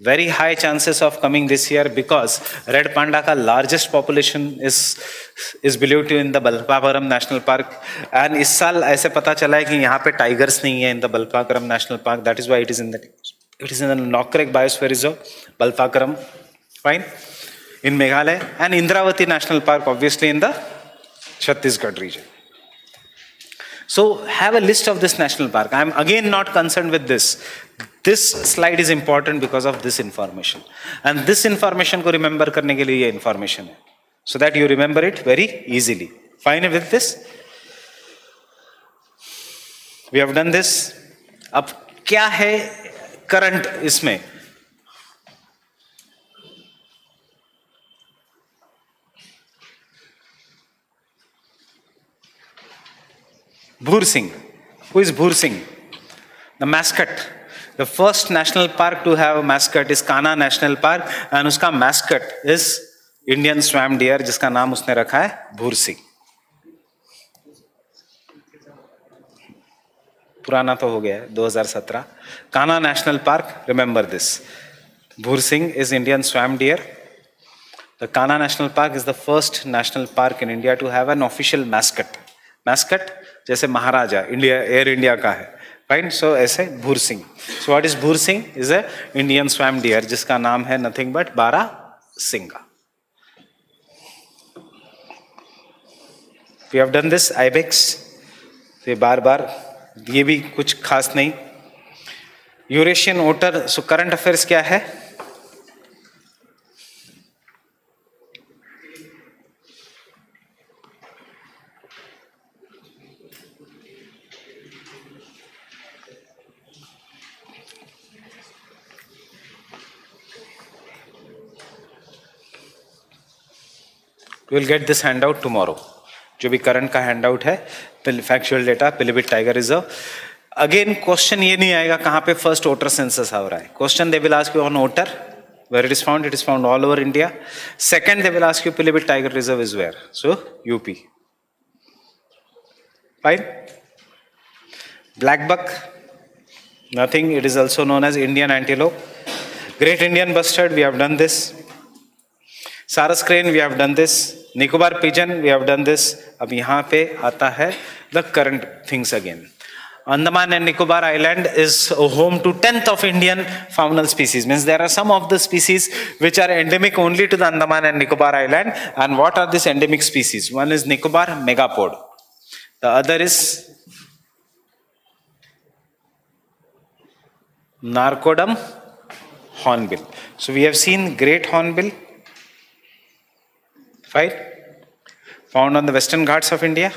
very high chances of coming this year because red panda ka largest population is believed to in the Balpakaram National Park. And इस साल ऐसे पता चला है कि यहाँ पे tigers नहीं है in the Balpakaram National Park. That is why it is in the Nokrek Biosphere Reserve, Balpakaram. Fine. In Meghalaya, and Indravati National Park, obviously in the Chhattisgarh region. So have a list of this national park. I am again not concerned with this. This slide is important because of this information. And this information को remember करने के लिए ये information है. So that you remember it very easily. Fine with this? We have done this. अब क्या है current इसमें? Bhur Singh. Who is Bhur Singh? The mascot. The first national park to have a mascot is Kanha National Park, and उसका mascot is Indian swam deer, जिसका नाम उसने रखा है Bhur Singh. पुराना तो हो गया है 2017. Kanha National Park, remember this. Bhur Singh is Indian swam deer. The Kanha National Park is the first national park in India to have an official mascot. Mascot जैसे महाराजा इंडिया एयर इंडिया का है. Fine. सो ऐसे भूर सिंह. सो what is Bhoor Singh? Is a Indian swamp deer जिसका नाम है nothing but barasingha. We have done this ibex, ये बार बार, ये भी कुछ खास नहीं. Eurasian otter. So current affairs क्या है? You will get this handout tomorrow. जो भी करंट का हैंडआउट है, factual data, Pilibhit tiger reserve. Again question ये नहीं आएगा कहाँ पे फर्स्ट ओटर सेंसस हो रहा है. Question they will ask you on otter, where it is found all over India. Second, they will ask you Pilibhit Tiger Reserve is where? So UP. Fine. Black buck, nothing. It is also known as Indian antelope. Great Indian bustard, we have done this. Sarus crane, we have done this. Nicobar pigeon, we have done this. अब यहाँ पे आता है the current things again. Andaman and Nicobar Island is home to 10th of Indian faunal species. Means there are some of the species which are endemic only to the Andaman and Nicobar Island. And what are these endemic species? One is Nicobar megapode. The other is Narcodum hornbill. So we have seen great hornbill, right? Found on the western Ghats of India.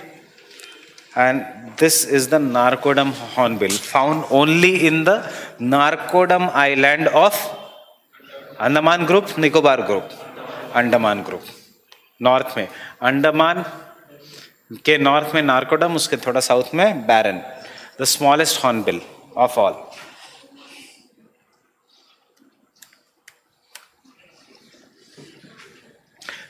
And this is the Narcodum hornbill, found only in the Narcodum island of Andaman group, Nicobar group, Andaman group. North में Andaman के north में Narcodum, उसके थोड़ा south में Barren, the smallest hornbill of all.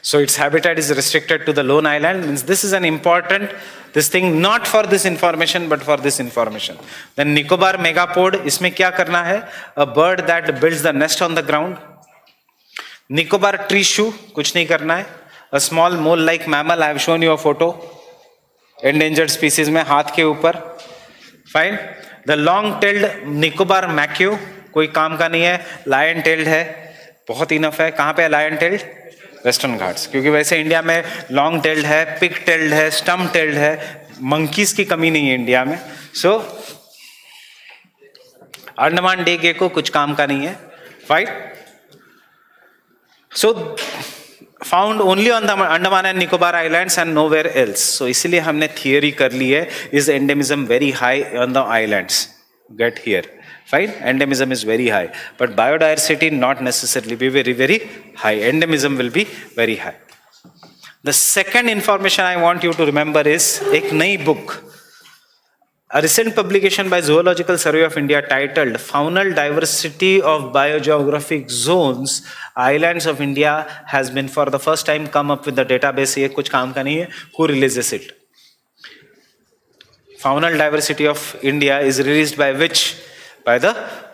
So its habitat is restricted to the lone island. Means this is an important, this thing not for this information but for this information. Then Nicobar megapode, इसमें क्या करना है? A bird that builds the nest on the ground. Nicobar tree shrew, कुछ नहीं करना है. A small mole-like mammal, I have shown you a photo. Endangered species में हाथ के ऊपर. Fine. The long-tailed Nicobar macaw, कोई काम का नहीं है. Lion-tailed है, बहुत enough है. कहाँ पे है lion-tailed? वेस्टर्न घाट्स, क्योंकि वैसे इंडिया में लॉन्ग टेल्ड है, पिक टेल्ड है, स्टम्प टेल्ड है, मंकीज की कमी नहीं है इंडिया में. सो अंडमान डे गेको कुछ काम का नहीं है. Fight. So found only on the Andaman and Nicobar islands and nowhere else. So इसलिए हमने थियरी कर ली है, is endemism very high on the islands. Get here. Fine, endemism is very high, but biodiversity not necessarily be very, very high. Endemism will be very high. The second information I want you to remember is एक नई book, a recent publication by Zoological Survey of India titled Faunal Diversity of Biogeographic Zones, Islands of India has been for the first time come up with the database. ये कुछ काम का नहीं है. Who releases it? Faunal Diversity of India is released by which? By the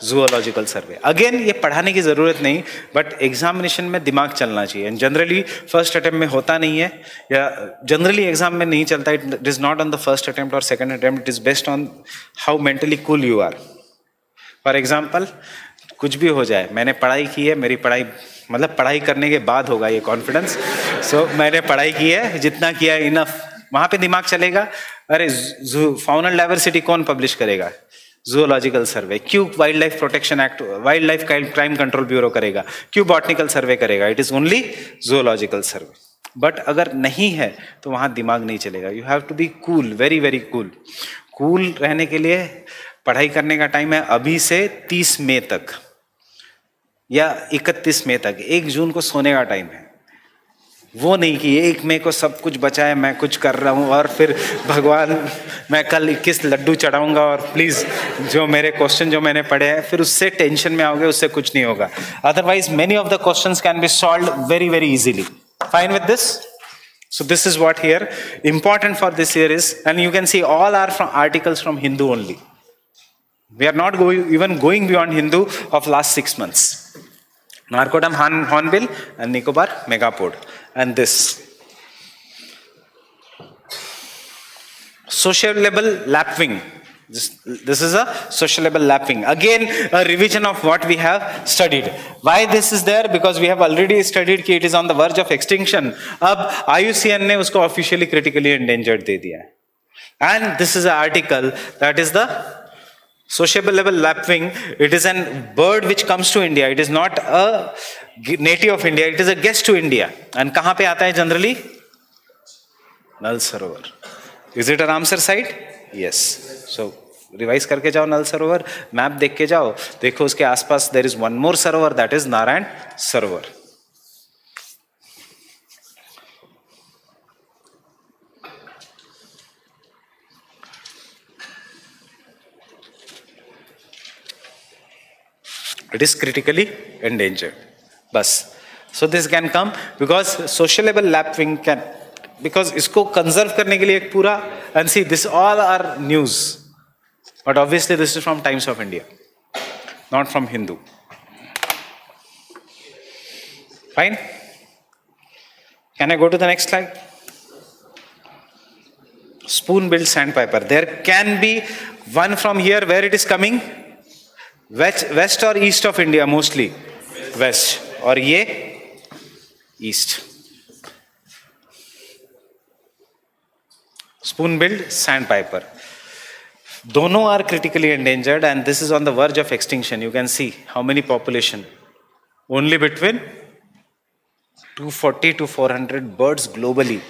Zoological Survey. Again, ये पढ़ाने की जरूरत नहीं, बट एग्जामिनेशन में दिमाग चलना चाहिए. एंड जनरली फर्स्ट अटेम्प्ट में होता नहीं है, या जनरली एग्जाम में नहीं चलता. It is not on the first attempt और second attempt. It is based on how mentally cool you are. For example, कुछ भी हो जाए, मैंने पढ़ाई की है, मेरी पढ़ाई मतलब पढ़ाई करने के बाद होगा ये कॉन्फिडेंस. सो मैंने पढ़ाई की है, जितना किया है इनफ. वहां पे दिमाग चलेगा. अरे फाउनल डाइवर्सिटी कौन पब्लिश करेगा? Zoological survey. क्यों wildlife protection act, wildlife crime control bureau करेगा? क्यों बॉटनिकल सर्वे करेगा? It is only zoological survey. But अगर नहीं है तो वहां दिमाग नहीं चलेगा. You have to be cool, very very cool. Cool रहने के लिए पढ़ाई करने का टाइम है अभी से 30 मई तक या 31 मई तक. 1 जून को सोने का टाइम है. वो नहीं कि 1 मई को सब कुछ बचा है, मैं कुछ कर रहा हूँ और फिर भगवान मैं कल 21 लड्डू चढ़ाऊंगा और प्लीज जो मेरे क्वेश्चन जो मैंने पढ़े हैं, फिर उससे टेंशन में आओगे, उससे कुछ नहीं होगा. Otherwise many of the questions can be solved very very easily. Fine with this. So this is what here important for this year is, and you can see all are from articles from Hindu only. We are not even going beyond Hindu of last 6 months. Narcodum hornbill and Nicobar megapode. And this sociable lapwing, This is a sociable lapping. Again, a revision of what we have studied. Why this is there? Because we have already studied कि it is on the verge of extinction. अब IUCN ने उसको officially critically endangered दे दिया है. And this is an article that is the sociable lapwing. It is a bird which comes to India. It is not a native of India. It is a guest to India. And कहाँ पे आता है generally? Nal Sarovar. Is it a Ramsar site? Yes. So revise करके जाओ नल सरोवर, map देख के जाओ, देखो उसके आसपास there is one more Sarovar, that is Narayan Sarovar. It is critically endangered. बस. So this can come because sociable lapwing can, because इसको कंजर्व करने के लिए एक पूरा, and see this all are news. But obviously this is from Times of India, not from Hindu. Fine? Can I go to the next slide? Spoon-billed sandpiper. There can be one from here. Where it is coming? West or east of India mostly? West. और ये east. Spoon-billed sandpiper. Dono are critically endangered and this is on the verge of extinction. You can see how many population. Only between 240 to 400 birds globally.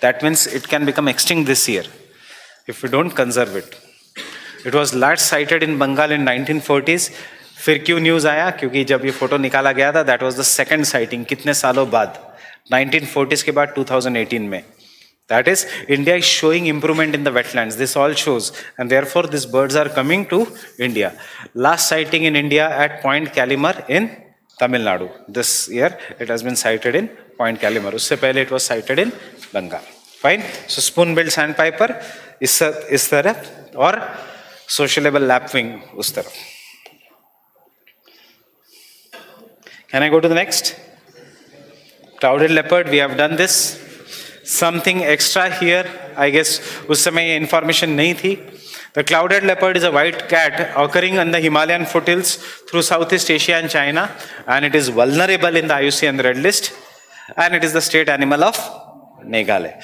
That means it can become extinct this year if we don't conserve it. It was last sighted in Bengal in 1940s. फिर क्यों news आया? क्योंकि जब ये photo निकाला गया था, that was the second sighting. कितने सालों बाद? 1940s के बाद 2018 में. That is, India is showing improvement in the wetlands. This all shows, and therefore these birds are coming to India. Last sighting in India at Point Calimar in Tamil Nadu. This year it has been sighted in Point Calimar. उससे पहले it was sighted in Bengal. Fine. So spoon-billed sandpiper इस तरफ और sociable lapwing उस तरफ. Can I go to the next? Clouded leopard. We have done this. Something extra here, I guess उस समय ये information नहीं थी. The clouded leopard is a white cat occurring in the Himalayan foothills through Southeast Asia and China, and it is vulnerable in the IUCN Red List, and it is the state animal of Meghalaya.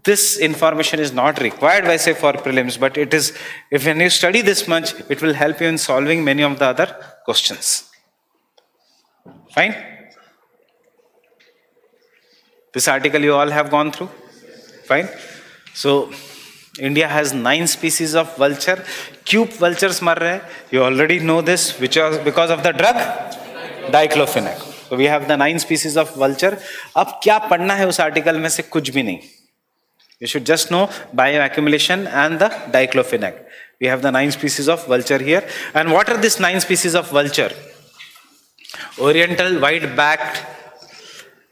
This information is not required by say for prelims, but it is, if when you study this much, it will help you in solving many of the other questions. Fine? This article you all have gone through. Fine? So, India has 9 species of vulture. Cube vultures मर रहे हैं. You already know this, which is because of the drug diclofenac. So we have the 9 species of vulture. अब क्या पढ़ना है उस article में से? कुछ भी नहीं. You should just know bioaccumulation and the diclofenac. We have the 9 species of vulture here. And what are these 9 species of vulture? Oriental white-backed,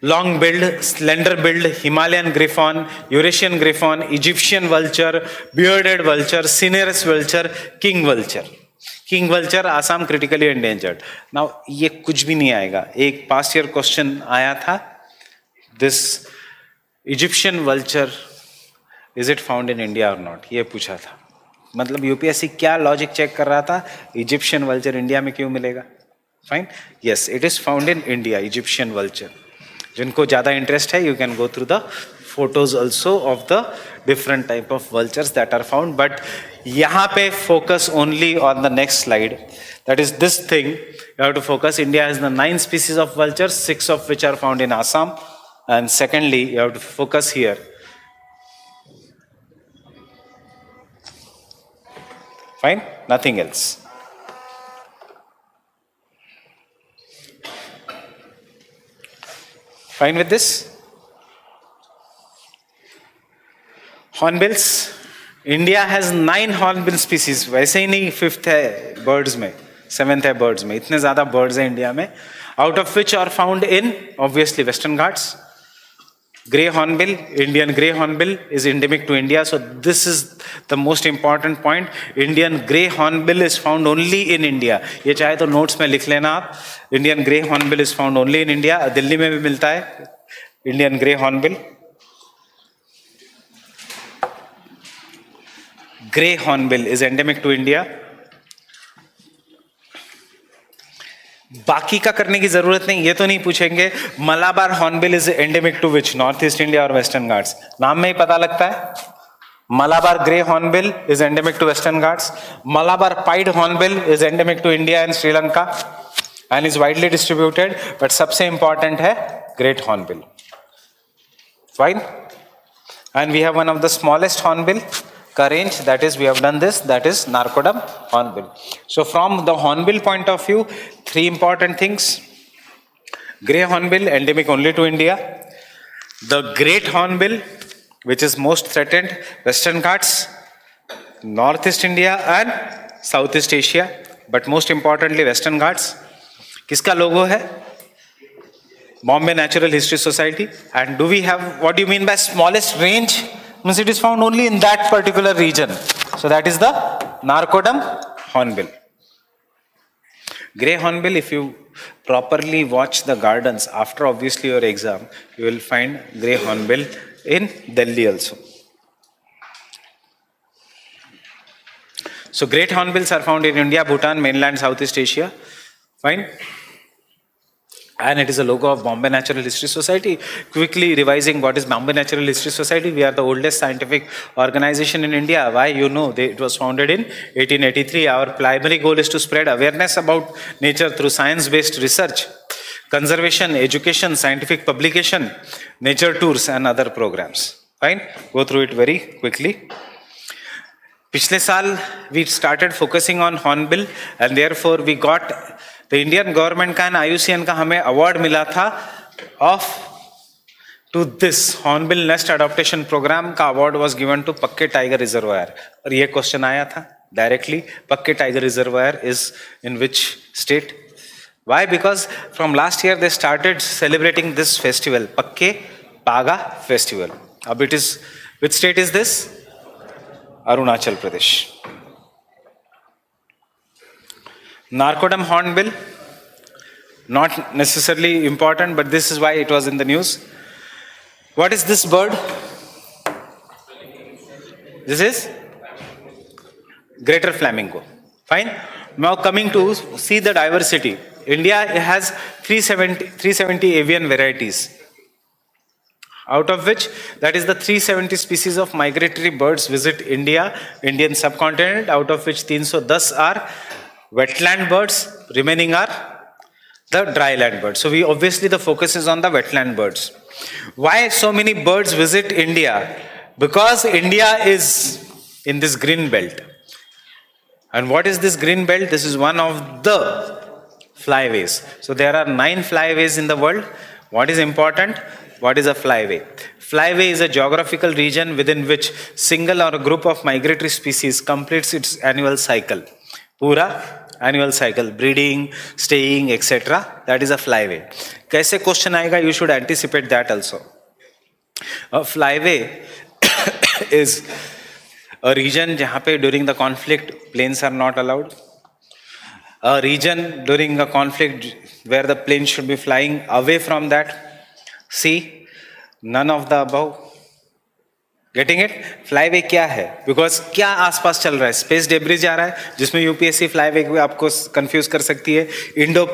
long-billed, slender-billed, Himalayan griffon, Eurasian griffon, Egyptian vulture, bearded vulture, cinereous vulture, king vulture. King vulture, Assam critically endangered. Now, ये कुछ भी नहीं आएगा. एक past year question आया था. This Egyptian vulture, is it found in India or not? ये पूछा था. मतलब UPSC क्या logic check कर रहा था? Egyptian vulture India में क्यों मिलेगा? Fine? Yes, it is found in India, Egyptian vulture. जिनको ज़्यादा interest है, you can go through the photos also of the different type of vultures that are found. But यहाँ पे focus only on the next slide. That is this thing. You have to focus. India has the 9 species of vultures, 6 of which are found in Assam. And secondly, you have to focus here. Fine? Nothing else. Fine with this? Hornbills. India has 9 hornbill species. वैसे ही नहीं 5th है birds में, 7th है birds में. इतने ज़्यादा birds हैं India में. Out of which are found in obviously Western Ghats. Grey hornbill, Indian grey hornbill is endemic to India. So this is the most important point. Indian grey hornbill is found only in India. ये चाहे तो notes में लिख लेना आप. Indian grey hornbill is found only in India. Delhi में भी मिलता है Indian grey hornbill. Grey hornbill is endemic to India. बाकी का करने की जरूरत नहीं, ये तो नहीं पूछेंगे Malabar hornbill is endemic to which, North East India और वेस्टर्न घाट्स, नाम में ही पता लगता है. Malabar grey hornbill is endemic to western Ghats. Malabar pied hornbill is endemic to India and Sri Lanka and is widely distributed, but सबसे इंपॉर्टेंट है great hornbill. Fine. And we have one of the smallest hornbill का range, that is we have done this, that is Narcodum hornbill. So from the hornbill point of view, three important things: grey hornbill endemic only to India, the great hornbill which is most threatened, Western Ghats, Northeast India and Southeast Asia, but most importantly Western Ghats. किसका लोगो है? Bombay Natural History Society. And do we have, what do you mean by smallest range? Means it is found only in that particular region. So that is the Narcodum hornbill. Grey hornbill, if you properly watch the gardens after obviously your exam, you will find grey hornbill in Delhi also. So great hornbills are found in India, Bhutan, mainland Southeast Asia. Fine. And it is a logo of Bombay Natural History Society. Quickly revising what is Bombay Natural History Society. We are the oldest scientific organization in India. Why? You know, it was founded in 1883. Our primary goal is to spread awareness about nature through science-based research, conservation, education, scientific publication, nature tours and other programs. Fine? Go through it very quickly. पिछले साल we started focusing on hornbill and therefore we got the Indian government का and IUCN का हमें award मिला था of to this hornbill nest adaptation program का award was given to Pakke Tiger Reservoir. और ये question आया था directly, Pakke Tiger Reservoir is in which state? Why? Because from last year they started celebrating this festival, Pakke Paga festival. अब it is, which state is this? Arunachal Pradesh. Narcodum hornbill, not necessarily important, but this is why it was in the news. What is this bird? This is greater flamingo. Fine. Now coming to see the diversity. India has 370 avian varieties, out of which that is the 370 species of migratory birds visit Indian subcontinent, out of which 310 are wetland birds, remaining are the dryland birds. So we obviously the focus is on the wetland birds. Why so many birds visit India? Because India is in this green belt. And what is this green belt? This is one of the flyways. So there are 9 flyways in the world. What is important? What is a flyway? Flyway is a geographical region within which single or a group of migratory species completes its annual cycle. Pura annual cycle, breeding, staying, etc. That is a flyway. कैसे question आएगा? You should anticipate that also. A flyway is a region जहाँ पे during the conflict planes are not allowed. A region during a conflict where the plane should be flying away from that. See, none of the above. Getting it? Flyway क्या है? Because क्या आसपास चल रहा है? Space debris जा रहा है जिसमें यूपीएससी फ्लाईवे को आपको कंफ्यूज कर सकती है. इंडो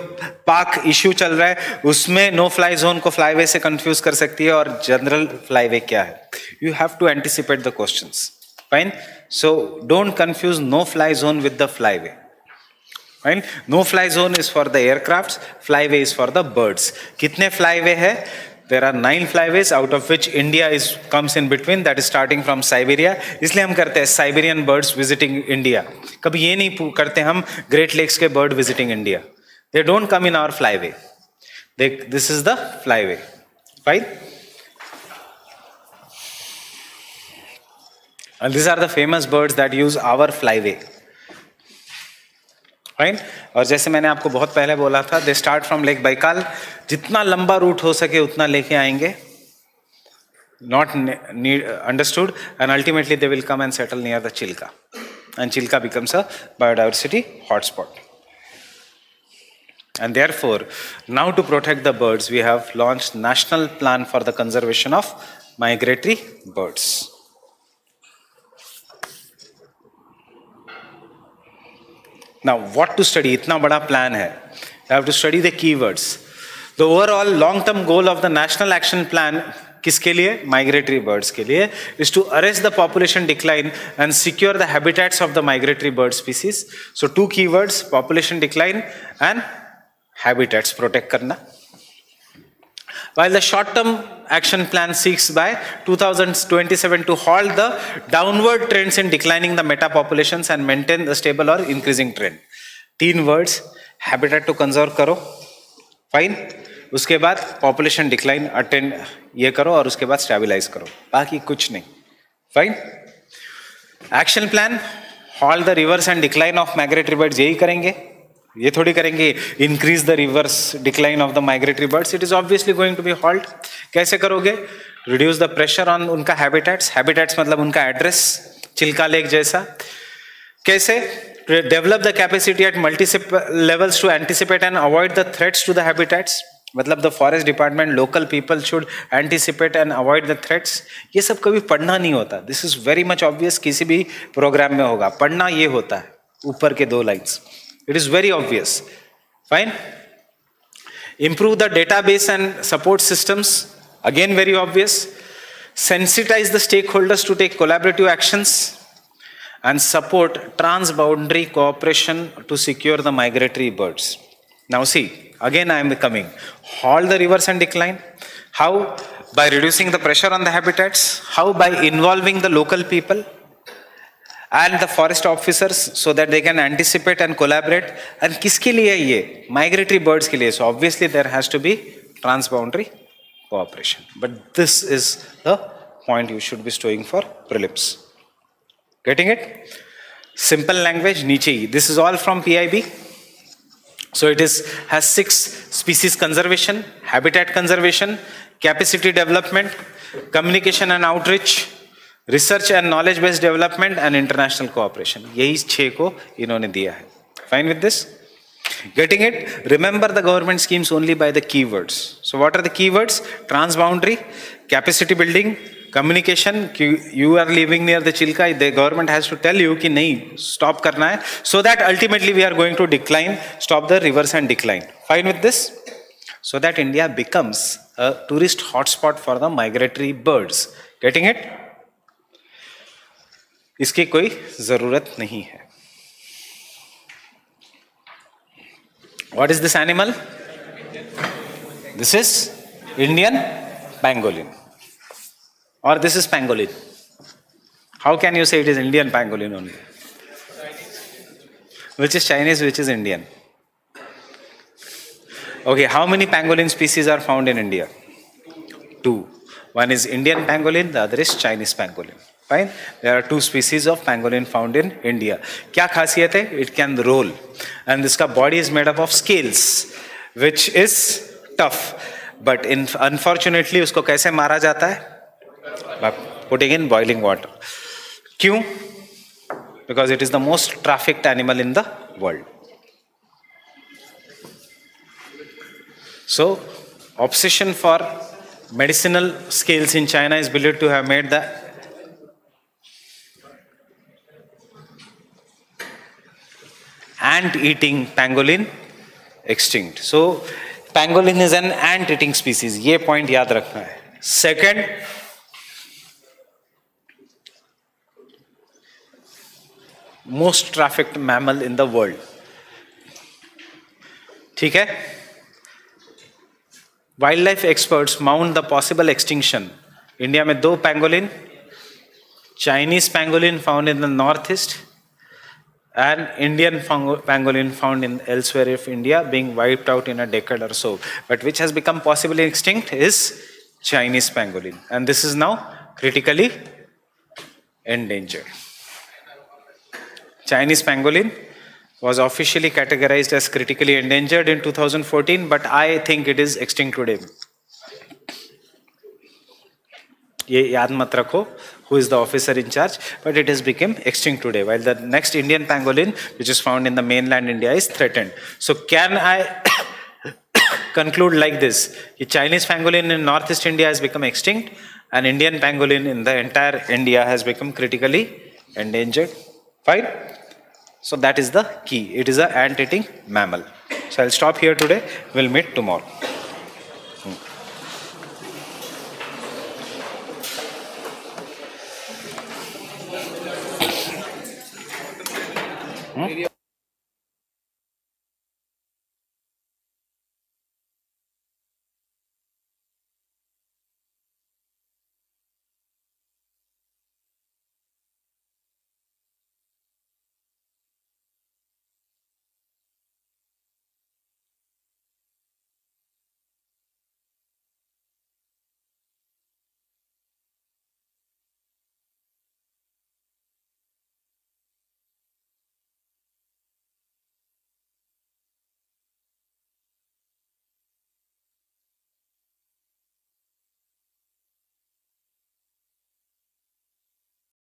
पाक इश्यू चल रहा है उसमें नो फ्लाई जोन को फ्लाईवे से कंफ्यूज कर सकती है. और जनरल फ्लाईवे क्या है? You have to anticipate the questions. Fine. So don't confuse no fly zone with the flyway. Fine. No fly zone is for the aircrafts. Flyway is for the birds. कितने flyway है? There are 9 flyways, out of which India comes in between. That is starting from Siberia. इसलिए हम करते हैं Siberian birds visiting India. कभी ये नहीं करते हम Great Lakes के bird visiting India. They don't come in our flyway. This is the flyway. Fine. And these are the famous birds that use our flyway. Fine. और जैसे मैंने आपको बहुत पहले बोला था, they start from lake Baikal. जितना लंबा रूट हो सके उतना लेके आएंगे. Not understood. And ultimately they will come and settle near the Chilka. And Chilka becomes a biodiversity hotspot. And therefore, now to protect the birds, we have launched National Plan for the Conservation of Migratory Birds. Now, what to study? इतना बड़ा plan है. You have to study the keywords. The overall long-term goal of the National Action Plan किसके लिए? Migratory birds के लिए is to arrest the population decline and secure the habitats of the migratory bird species. So two keywords: population decline and habitats protect करना. While the short-term action plan seeks by 2027 to halt the downward trends in declining the meta populations and maintain the stable or increasing trend. 3 words: habitat to conserve करो, fine. उसके बाद population decline attend ये करो और उसके बाद stabilize करो, बाकी कुछ नहीं, fine. Action plan: halt the reverse and decline of migratory birds. यही करेंगे, ये थोड़ी करेंगे increase the reverse decline of the migratory birds. It is obviously going to be halt. कैसे करोगे? Reduce the pressure on उनका habitats. Habitats मतलब उनका address, चिल्का लेक जैसा. कैसे? Develop the capacity at multiple levels to anticipate and avoid the threats to the habitats. मतलब the forest department, local people should anticipate and avoid the threats. ये सब कभी पढ़ना नहीं होता. This is very much obvious. किसी भी programme में होगा. पढ़ना ये होता है, ऊपर के 2 lines. It is very obvious. Fine. Improve the database and support systems. Again, very obvious. Sensitize the stakeholders to take collaborative actions and support transboundary cooperation to secure the migratory birds. Now see, again I am coming. Halt the reverse and decline. How? By reducing the pressure on the habitats. How? By involving the local people and the forest officers so that they can anticipate and collaborate. And किसके लिए ये? Migratory birds के लिए. So obviously there has to be transboundary cooperation. But this is the point you should be storing for prelims. Getting it? Simple language, नीचे ही. This is all from PIB. So it has 6 species conservation, habitat conservation, capacity development, communication and outreach, research and knowledge based development and international cooperation. यही 6 को इन्होंने दिया है. Fine with this? Getting it? Remember the government schemes only by the keywords. So what are the keywords? Transboundary, capacity building, communication. You are living near the Chilka, the government has to tell you कि नहीं, stop करना है, so that ultimately we are going to decline, stop the reverse and decline. Fine with this? So that India becomes a tourist hotspot for the migratory birds. Getting it? इसकी कोई जरूरत नहीं है. What is this animal? This is Indian pangolin. Or this is pangolin. How can you say it is Indian pangolin only? Which is Chinese, which is Indian? Okay, how many pangolin species are found in India? 2. One is Indian pangolin, the other is Chinese pangolin. Fine. There are 2 species of pangolin found in India. क्या खासियत है? It can roll, and इसका body is made up of scales, which is tough. But unfortunately, उसको कैसे मारा जाता है? By putting in boiling water. क्यों? Because it is the most trafficked animal in the world. So, obsession for medicinal scales in China is believed to have made the ant-eating pangolin extinct. So, pangolin is an ant-eating species. ये point याद रखना है. Second, most trafficked mammal in the world. ठीक है? Wildlife experts mount the possible extinction. India में 2 pangolin, Chinese pangolin found in the northeast, and Indian pangolin found in elsewhere of India being wiped out in a decade or so. But which has become possibly extinct is Chinese pangolin. And this is now critically endangered. Chinese pangolin was officially categorized as critically endangered in 2014, but I think it is extinct today. ये याद मत रखो who is the officer in charge, but it has become extinct today, while the next Indian pangolin, which is found in the mainland India, is threatened. So can I conclude like this, that Chinese pangolin in northeast India has become extinct, and Indian pangolin in the entire India has become critically endangered? Fine. So that is the key. It is a ant-eating mammal. So I'll stop here today. We'll meet tomorrow.